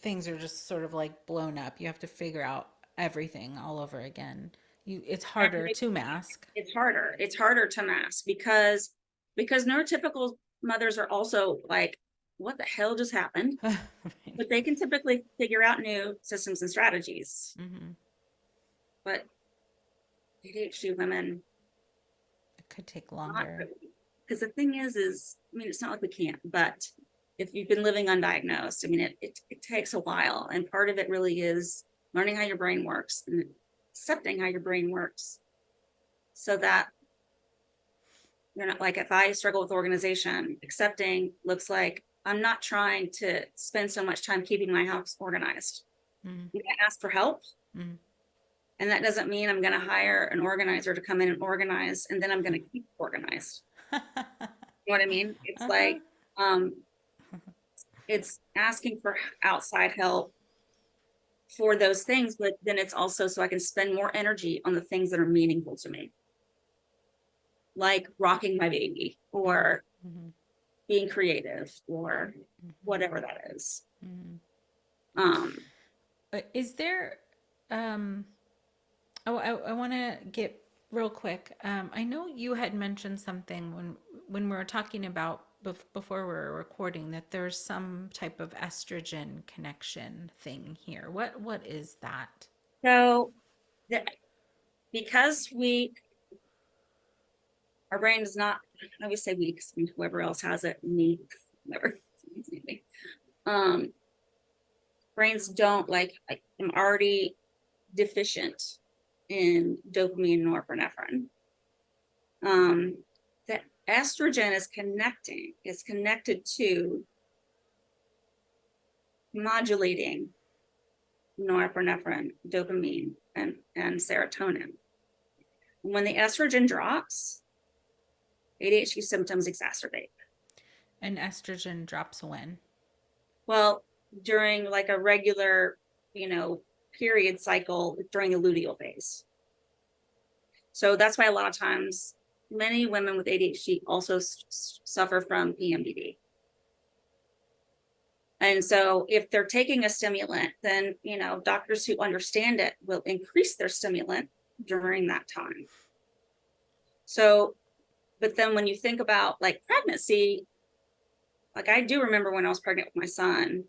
things are just sort of like blown up, you have to figure out everything all over again. It's And harder to mask. it's harder. It's harder to mask because neurotypical mothers are also like, what the hell just happened? Right. But they can typically figure out new systems and strategies. hmm But ADHD women, It could take not longer. really. Because the thing is, I mean, it's not like we can't, but if you've been living undiagnosed, I mean, it takes a while. And part of it really is learning how your brain works and accepting how your brain works so that you're not like, if I struggle with organization, accepting looks like I'm not trying to spend so much time keeping my house organized. Mm-hmm. I'm going to ask for help. And that doesn't mean I'm going to hire an organizer to come in and organize, and then I'm going to keep organized. You know what I mean? It's Uh-huh. like, um, it's asking for outside help for those things, but then it's also so I can spend more energy on the things that are meaningful to me, like rocking my baby or Mm-hmm. being creative or Mm-hmm. whatever that is. Mm-hmm. Um, Is there, um, oh, I want to get real quick. I know you had mentioned something when we were talking about before we were recording that there's some type of estrogen connection thing here. What is that? so the, because our brain is not, I always say we, because whoever else has it, me, whatever, um, brains don't like, I'm already deficient in dopamine and norepinephrine. Um, that estrogen is connected to modulating norepinephrine, dopamine, and serotonin. When the estrogen drops, ADHD symptoms exacerbate. And estrogen drops when? Well, during like a regular, period cycle during the luteal phase. So that's why a lot of times many women with ADHD also suffer from PMDD. And so if they're taking a stimulant, then, doctors who understand it will increase their stimulant during that time. So, but then when you think about like pregnancy, like I do remember when I was pregnant with my son,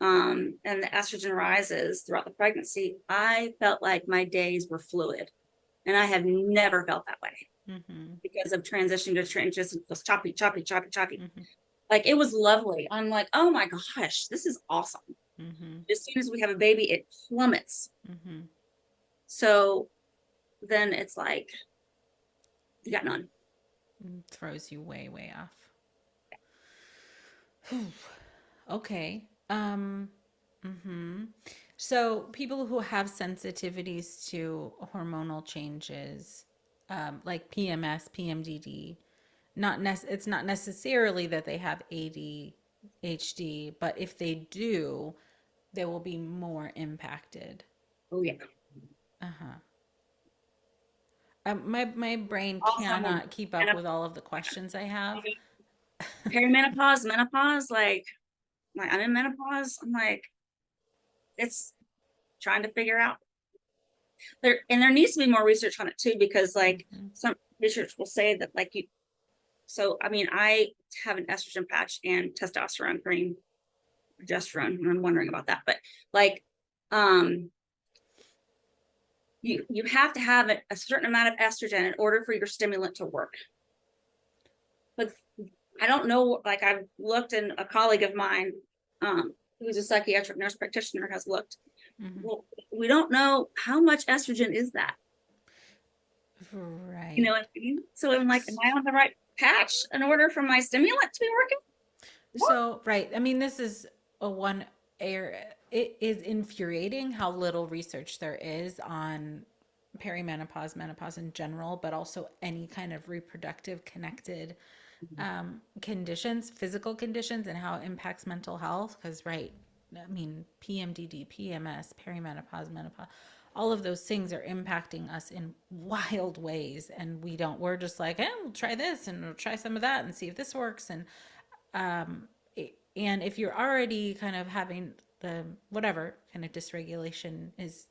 and the estrogen rises throughout the pregnancy, I felt like my days were fluid. And I have never felt that way Mm-hmm. because of transition to transition, just choppy, choppy, choppy, choppy. Mm-hmm. Like it was lovely. I'm like, oh my gosh, this is awesome. Mm-hmm. As soon as we have a baby, it plummets. Mm-hmm. So then it's like, you got none. Throws you way off. Okay. Mhm. So people who have sensitivities to hormonal changes, like PMS, PMDD, it's not necessarily that they have ADHD. ADHD, but if they do, they will be more impacted. Oh yeah. Uh-huh. My brain Also, cannot keep up with all of the questions I have. perimenopause, menopause, like I'm in menopause. I'm like, it's trying to figure out there needs to be more research on it too, because like Mhm. some research will say that like you, so I mean, I have an estrogen patch and testosterone cream, progesterone, and I'm wondering about that, but like, um, you have to have a certain amount of estrogen in order for your stimulant to work. But I don't know, like I've looked, and a colleague of mine, who's a psychiatric nurse practitioner, has looked. Mhm. Well, we don't know how much estrogen is that. You know Right. what I mean? So I'm like, am I on the right patch in order for my stimulant to be working? What? So, right. I mean, this is a one area. It is infuriating how little research there is on perimenopause, menopause in general, but also any kind of reproductive connected conditions, physical conditions, and how it impacts mental health. Because, right, I mean, PMDD, PMS, perimenopause, menopause, all of those things are impacting us in wild ways. And we're just like, we'll try this and we'll try some of that and see if this works. Um, and if you're already kind of having the whatever kind of dysregulation is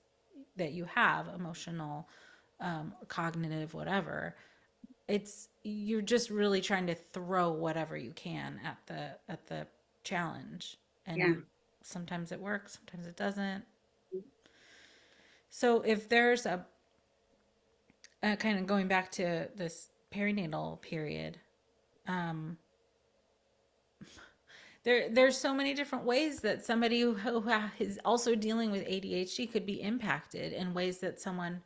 that you have, emotional, cognitive, whatever, it's you're just really trying to throw whatever you can at the challenge, Yeah. and sometimes it works, sometimes it doesn't. So if there's a kind of going back to this perinatal period, um, there's so many different ways that somebody who is also dealing with ADHD could be impacted in ways that someone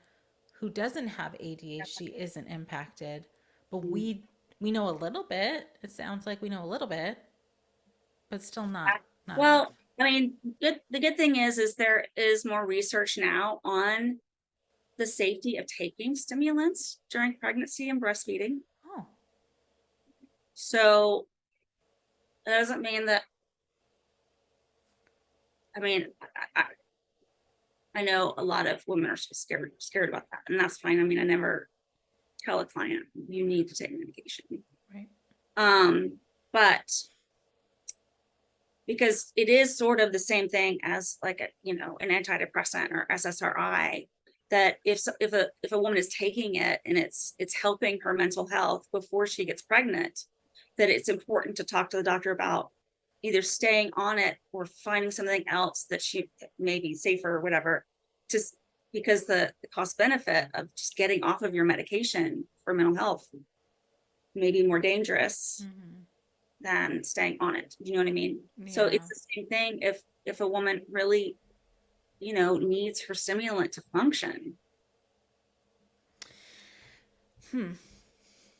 who doesn't have ADHD isn't impacted. But we know a little bit. It sounds like we know a little bit, but still not enough. Well, I mean, the good thing is there is more research now on the safety of taking stimulants during pregnancy and breastfeeding. Oh, So it doesn't mean that, I mean, I, I know a lot of women are scared about that, and that's fine. I mean, I never tell a client you need to take medication. right. But because it is sort of the same thing as like an antidepressant or SSRI, that if a woman is taking it and it's helping her mental health before she gets pregnant, that it's important to talk to the doctor about either staying on it or finding something else that she may be safer or whatever, just because the cost benefit of just getting off of your medication for mental health may be more dangerous Mm-hmm. than staying on it. Do you know what I mean? So Yeah. it's the same thing if a woman really, needs her stimulant to function, Hmm.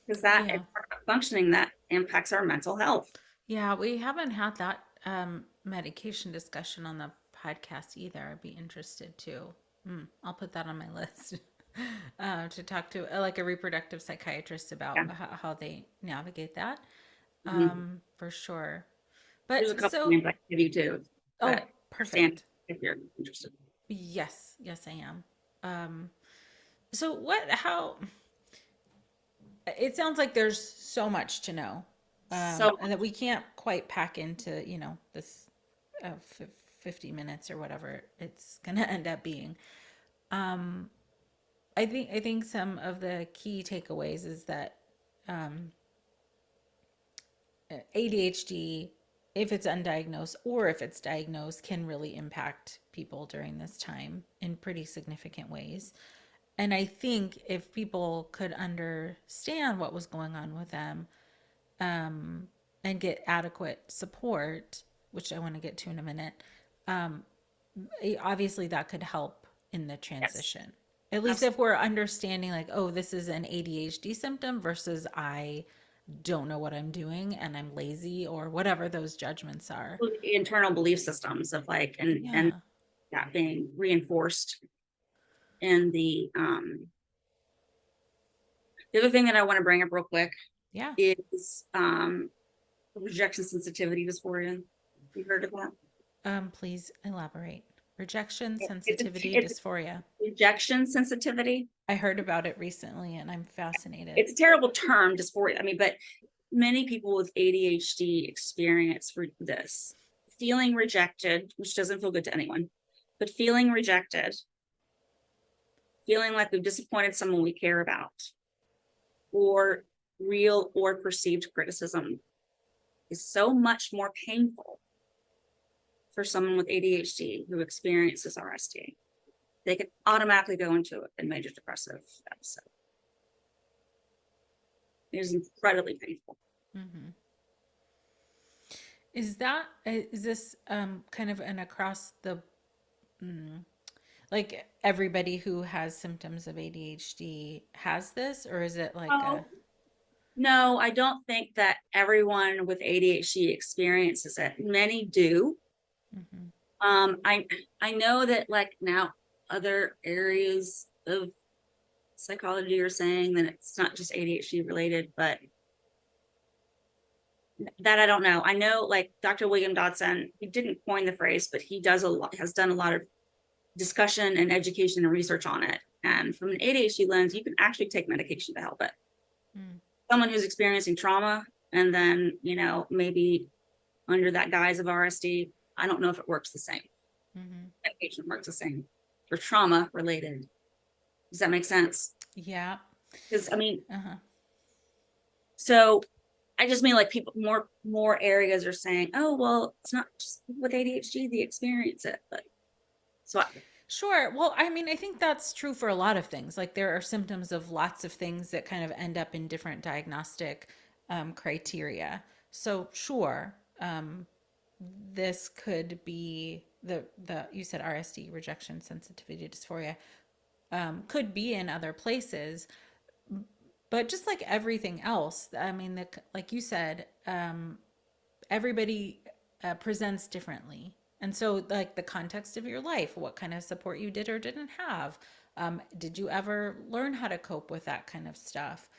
because that is Yeah. part of functioning that impacts our mental health. Yeah. We haven't had that medication discussion on the podcast either. I'd be interested too. I'll put that on my list to talk to like a reproductive psychiatrist Yeah. about how they navigate that, Mhm. for sure. There's a But couple of so, names I can give you too, oh, but understand perfect. if you're interested. Yes, yes, I am. So what? How? It sounds like there's so much to know, So and that we can't quite pack into this 50 minutes or whatever it's gonna end up being. Um, I think some of the key takeaways is that um, ADHD, if it's undiagnosed or if it's diagnosed, can really impact people during this time in pretty significant ways. And I think if people could understand what was going on with them, um, and get adequate support, which I want to get to in a minute, um, obviously that could help in the yes, transition. At least if absolutely. we're understanding, like, oh, this is an ADHD symptom versus I don't know what I'm doing and I'm lazy or whatever those judgments are. Internal belief systems of like and Yeah. that being reinforced in the other thing that I want to bring up real quick Yeah. is rejection sensitivity dysphoria. You heard of that? Please elaborate. Rejection, It's sensitivity, it's dysphoria. rejection sensitivity. I heard about it recently and I'm fascinated. It's a terrible term, dysphoria. I mean, but many people with ADHD experience this feeling rejected, which doesn't feel good to anyone, but feeling rejected, feeling like we've disappointed someone we care about, or real or perceived criticism is so much more painful for someone with ADHD who experiences RSD. They can automatically go into a major depressive episode. It is incredibly painful. Hmm. Is this kind of an across the mm, like everybody who has symptoms of ADHD has this, or is it like a Oh, no, I don't think that everyone with ADHD experiences it. Many do. mhm, Um, I I know that like now other areas of psychology are saying that it's not just ADHD related, but that I don't know. I know like Dr. William Dodson, he didn't coin the phrase, but he does a lot, has done a lot of discussion and education and research on it. And from an ADHD lens, you can actually take medication to help it. mm, Someone who's experiencing trauma and then, maybe under that guise of RSD, I don't know if it works the same. mhm. Medication works the same for trauma related. Does that make sense? Yeah. Because I mean, Uh-huh. so I just mean like people more areas are saying, oh well, it's not just with ADHD they experience it, but so Sure. Well, I mean, I think that's true for a lot of things. Like there are symptoms of lots of things that kind of end up in different diagnostic criteria. So sure, this could be the you said RSD, rejection sensitivity dysphoria, could be in other places, but just like everything else, I mean, like you said, everybody presents differently. And so, like the context of your life, what kind of support you did or didn't have. Did you ever learn how to cope with that kind of stuff?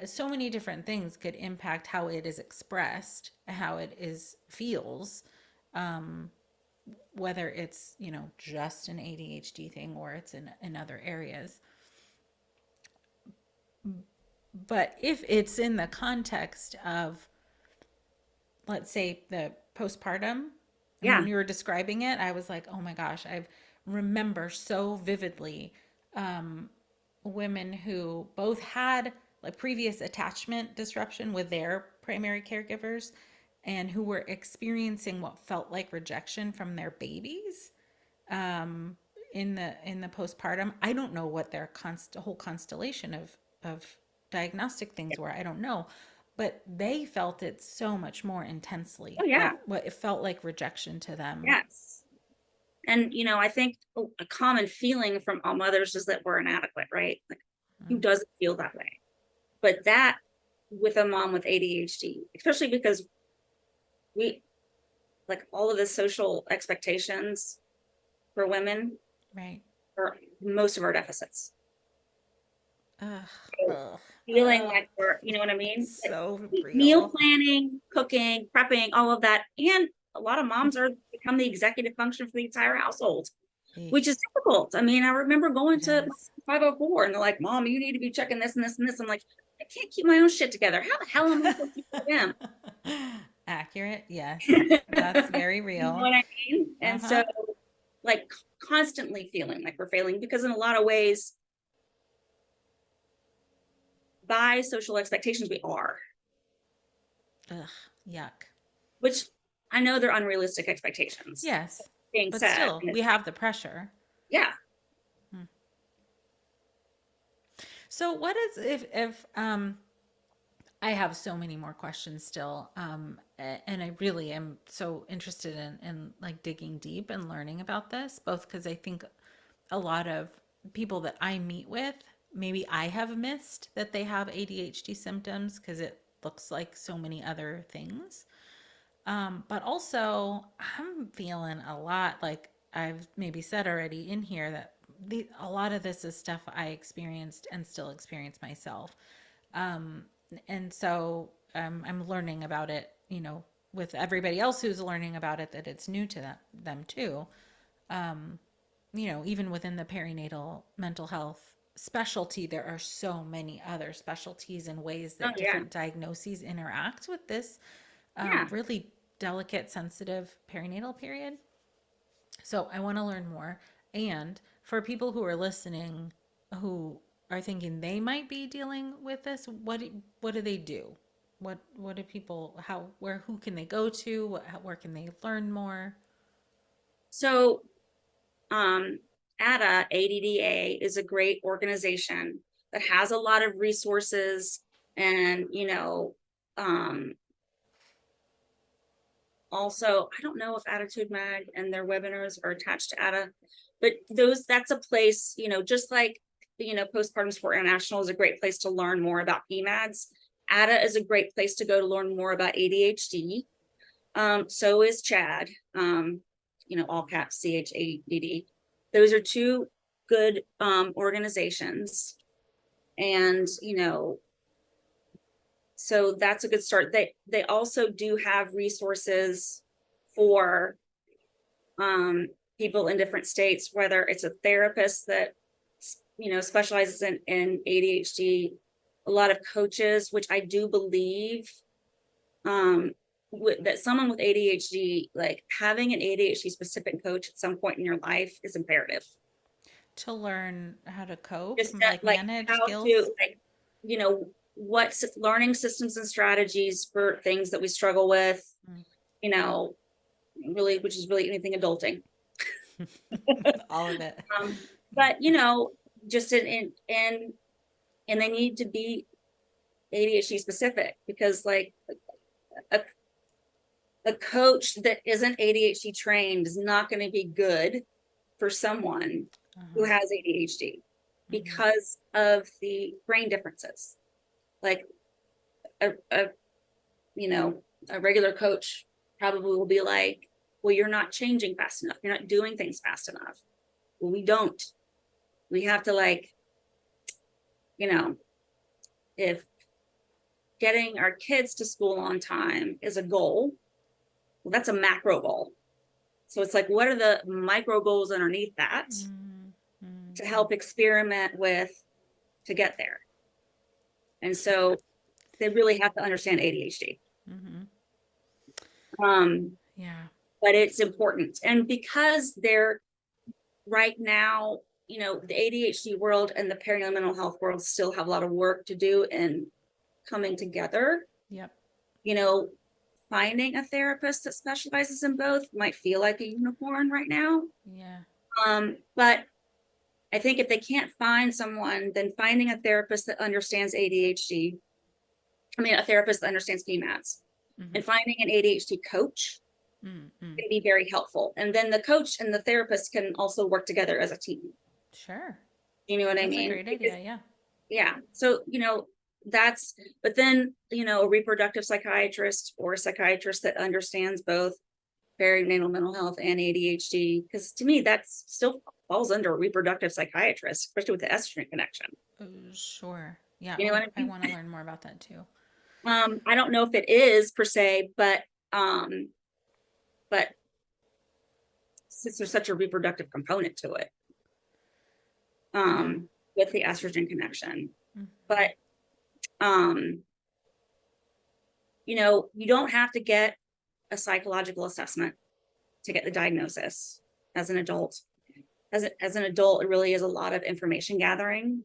So many different things could impact how it is expressed, how it is feels, whether it's, just an ADHD thing or it's in other areas. But if it's in the context of, let's say, the postpartum, and yeah. when you were describing it, I was like, oh my gosh, I remember so vividly um, women who both had like previous attachment disruption with their primary caregivers and who were experiencing what felt like rejection from their babies um, in the postpartum. I don't know what their whole constellation of diagnostic things were. I don't know, but they felt it so much more intensely. Oh yeah. Like what it felt like rejection to them. Yes. And I think a common feeling from all mothers is that we're inadequate, right? Like who Mm, doesn't feel that way? But that with a mom with ADHD, especially because we like all of the social expectations for women right. are most of our deficits. Ugh, So ugh, feeling ugh. like we're, you know what I mean? It's Like so meal real. planning, cooking, prepping, all of that. And a lot of moms are become the executive function for the entire household, Eek, which is difficult. I mean, I remember going it to is. 504 and they're like, Mom, you need to be checking this and this and this. I'm like, I can't keep my own shit together. How the hell am I supposed to keep them? Accurate. Yes. You That's very know real. what I mean? And Uh-huh. so, like, constantly feeling like we're failing because, in a lot of ways, by social expectations, we are, Ugh, yuck. which I know they're unrealistic expectations. Yes. Being But said, still, and we it's like, have the pressure. yeah, Hmm. So what is if I have so many more questions still, and I really am so interested in like digging deep and learning about this, both because I think a lot of people that I meet with, maybe I have missed that they have ADHD symptoms because it looks like so many other things. But also, I'm feeling a lot like I've maybe said already in here that a lot of this is stuff I experienced and still experience myself. Um, and so I'm learning about it you know, with everybody else who's learning about it, that it's new to them too. Um, you know, even within the perinatal mental health specialty, there are so many other specialties and ways Oh that yeah. different diagnoses interact with this Yeah. really delicate, sensitive perinatal period. So I want to learn more. And for people who are listening who are thinking they might be dealing with this, what do they do? What do people how where who can they go to? Where can they learn more? So ADDA is a great organization that has a lot of resources and, um, also, I don't know if Attitude Mag and their webinars are attached to ADA, but that's a place, just like, Postpartum Support International is a great place to learn more about PMADs. ADA is a great place to go to learn more about ADHD. So is CHAD, all caps CHADD. Those are two good organizations. And, so that's a good start. They also do have resources for people in different states, whether it's a therapist that specializes in ADHD, a lot of coaches, which I do believe that someone with ADHD, like having an ADHD specific coach at some point in your life is imperative. To learn how to cope, Just that, like like manage how to skills? you know, what learning systems and strategies for things that we struggle with, Mm. you know, really, which is really anything adulting. All of it. Um, but just and they need to be ADHD specific because like a, a coach that isn't ADHD trained is not going to be good for someone who Uh-huh. has ADHD Mm-hmm. because of the brain differences. Like a a regular coach probably will be like, well, you're not changing fast enough. You're not doing things fast enough. Well, we don't. We have to like, you know, if getting our kids to school on time is a goal, well, that's a macro goal. So it's like, what are the micro goals underneath that to Mm-hmm. help experiment with to get there? And so they really have to understand ADHD. Mm-hmm. Um, Yeah. but it's important. And because they're right now, the ADHD world and the perinatal mental health world still have a lot of work to do in coming together. Yep. You know, finding a therapist that specializes in both might feel like a unicorn right now. Yeah. But I think if they can't find someone, then finding a therapist that understands ADHD, a therapist that understands PMADs, Mm-hmm. and finding an ADHD coach Mm-hmm. can be very helpful. And then the coach and the therapist can also work together as a team. Sure. You know what I That's a mean? great Because idea. Yeah. yeah, so that's, but then a reproductive psychiatrist or a psychiatrist that understands both perinatal mental health and ADHD, because to me that's still falls under a reproductive psychiatrist, especially with the estrogen connection. Sure. Yeah. You know what Oh, I I mean? want to learn more about that too. I don't know if it is per se, um but since there's such a reproductive component to it, Yeah. with the estrogen connection. Mm-hmm. But um you don't have to get a psychological assessment to get the diagnosis as an adult. As an adult, it really is a lot of information gathering.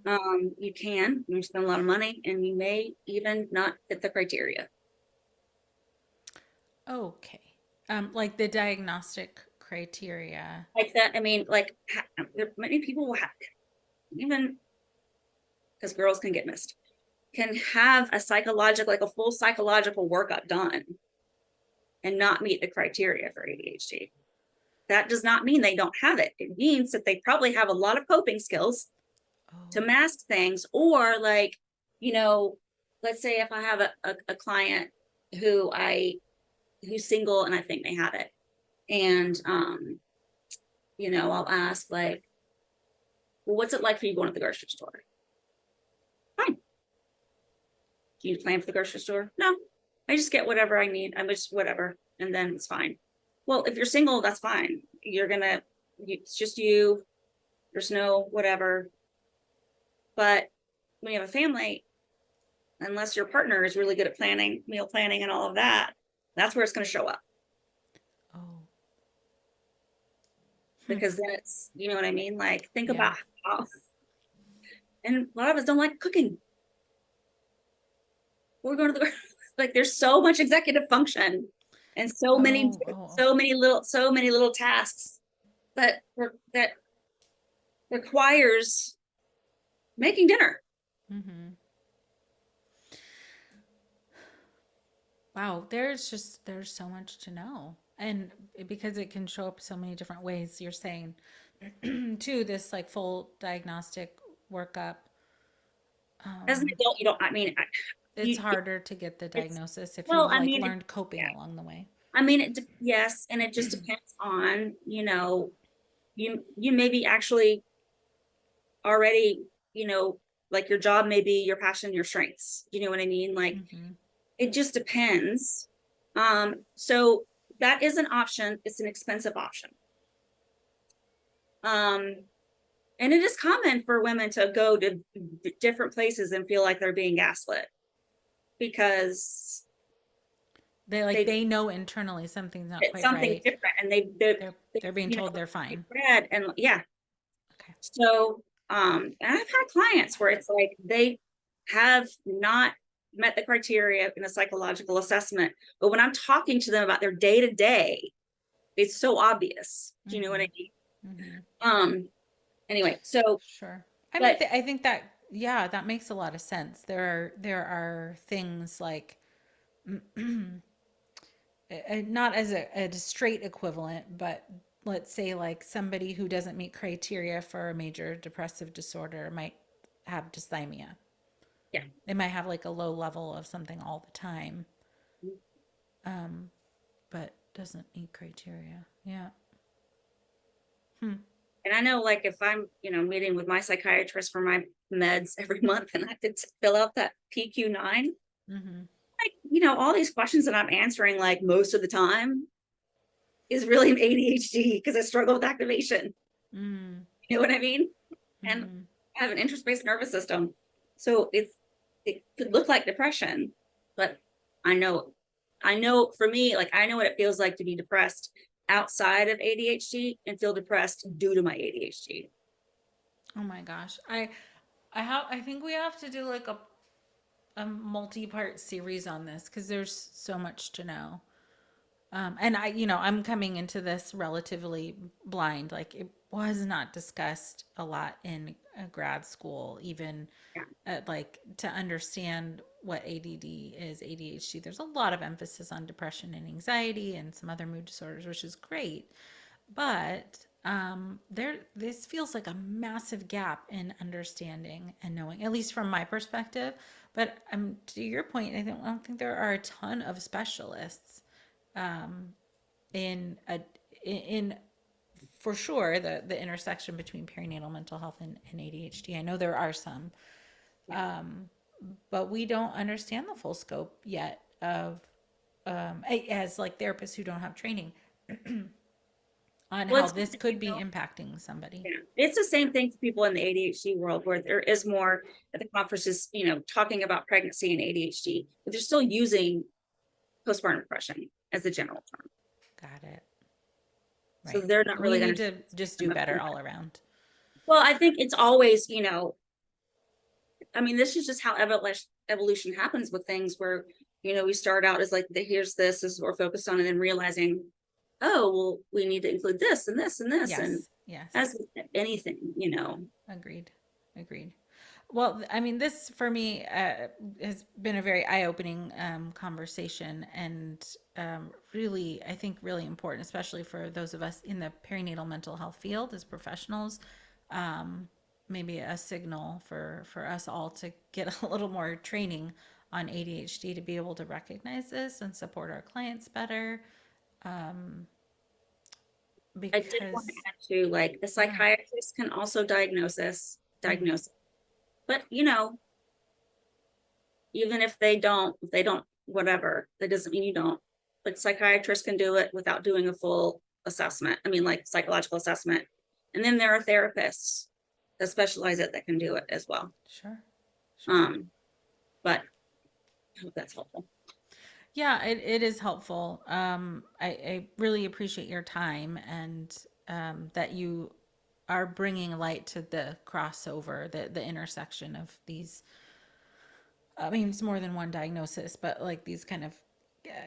Mm. You spend a lot of money and you may even not fit the criteria. Okay. Like the diagnostic criteria. Like that, like many people will have, even because girls can get missed, can have a psychological, like a full psychological workup done and not meet the criteria for ADHD. That does not mean they don't have it. It means that they probably have a lot of coping skills to Oh. mask things, or like, you know, let's say if I have a client who who's single and I think they have it. And I'll ask like, well, what's it like for you going to the grocery store? Fine. Do you plan for the grocery store? No. I just get whatever I need. I'm just whatever, and then it's fine. Well, if you're single, that's fine. It's just you. There's no whatever. But when you have a family, unless your partner is really good at planning, meal planning, and all of that, that's where it's going to show up. Oh. Hmm. Because then it's, you know what I mean? Like, think Yeah. about how, and a lot of us don't like cooking. We're going to the, like, there's so much executive function and Oh, oh. so many little tasks that requires making dinner. Mm-hmm. Wow, there's so much to know. And because it can show up so many different ways, you're saying too, this like full diagnostic workup. As an Um, adult, you don't, I mean, it's you, harder to get the it's, diagnosis if well, you've I like mean, learned coping yeah, along the way. I mean, yes. And it just depends on, you maybe actually already, you know, like your job may be your passion, your strengths. You know what I mean? Like, Mm-hmm. it just depends. So that is an option. It's an expensive option. Um, and it is common for women to go to different places and feel like they're being gaslit because they They know internally something's not it's quite something right. different, and they They're being you know told they're fine. read, and yeah. Okay. So and I've had clients where it's like they have not met the criteria in a psychological assessment, but when I'm talking to them about their day to day, it's so obvious. Do you know what Mm-hmm. I mean? Mm-hmm. Anyway, so Sure. I mean, but I think that yeah, that makes a lot of sense. There are things like not as a straight equivalent, but let's say like somebody who doesn't meet criteria for a major depressive disorder might have dysthymia. yeah. They might have like a low level of something all the time, but doesn't meet criteria. Yeah. Hmm. And I know, like, if I'm, meeting with my psychiatrist for my meds every month and I have to fill out that PQ9, Mm-hmm. like, all these questions that I'm answering, like, most of the time is really ADHD because I struggle with activation. Mm. You know what I mean? And Mm-hmm. I have an interest-based nervous system. So it could look like depression, but I know, I know for me, like, I know what it feels like to be depressed outside of ADHD and feel depressed due to my ADHD. Oh my gosh. I think we have to do like a multi-part series on this because there's so much to know. And I'm coming into this relatively blind. Like it was not discussed a lot in grad school, even Yeah. like to understand what ADD is, ADHD. There's a lot of emphasis on depression and anxiety and some other mood disorders, which is great. But this feels like a massive gap in understanding and knowing, at least from my perspective. But to your point, I don't think there are a ton of specialists um, in a in for sure the intersection between perinatal mental health and ADHD. I know there are some, Yeah. but we don't understand the full scope yet of as like therapists who don't have training on Well, how it's, this could be impacting somebody. yeah, it's the same thing for people in the ADHD world where there is more at the conferences, talking about pregnancy and ADHD, but they're still using postpartum depression as the general term. Got it. So Right. they're not We really need to understanding the just do spectrum of better all impact. around. Well, I think it's always, I mean, this is just how evolution happens with things where, we start out as like, here's this is what we're focused on, and then realizing, oh, well, we need to include this and this and this. And Yes. Yes. as with anything. Agreed. Agreed. Well, I mean, this for me has been a very eye-opening conversation, and really, I think, really important, especially for those of us in the perinatal mental health field as professionals. Um, Maybe a signal for us all to get a little more training on ADHD to be able to recognize this and support our clients better. Um, I did want to because, add to, like, the yeah, psychiatrist can also mm, diagnose, but even if they don't whatever. That doesn't mean you don't. But psychiatrists can do it without doing a full assessment. I mean, like psychological assessment. And then there are therapists that specialize it that can do it as well. Sure. Sure. But I hope that's helpful. Yeah, it is helpful. I really appreciate your time and that you are bringing light to the crossover, the intersection of these. I mean, it's more than one diagnosis, but like these kind of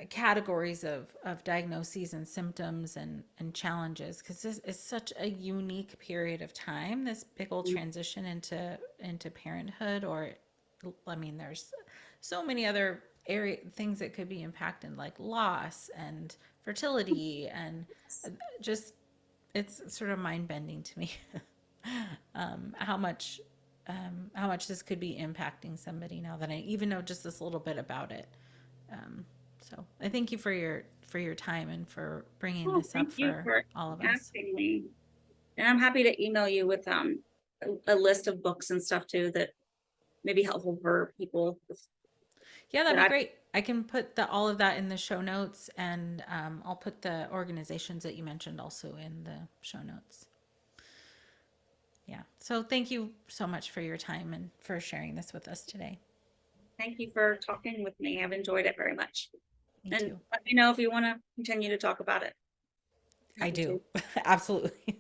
categories of diagnoses and symptoms and challenges, because this is such a unique period of time, this big old transition into parenthood. Or, I mean, there's so many other area things that could be impacted, like loss and fertility, and just it's sort of mind bending to me how much how much this could be impacting somebody now that I even know just this little bit about it. So I thank you for your time and for bringing Well, this up thank you for for all of us. asking me. And I'm happy to email you with a list of books and stuff too that may be helpful for people Yeah, that'd that be I great. I can put all of that in the show notes, and I'll put the organizations that you mentioned also in the show notes. Yeah. So thank you so much for your time and for sharing this with us today. thank you for talking with me. I've enjoyed it very much. Me And too. let me know if you want to continue to talk about it. I Happy do. to. Absolutely.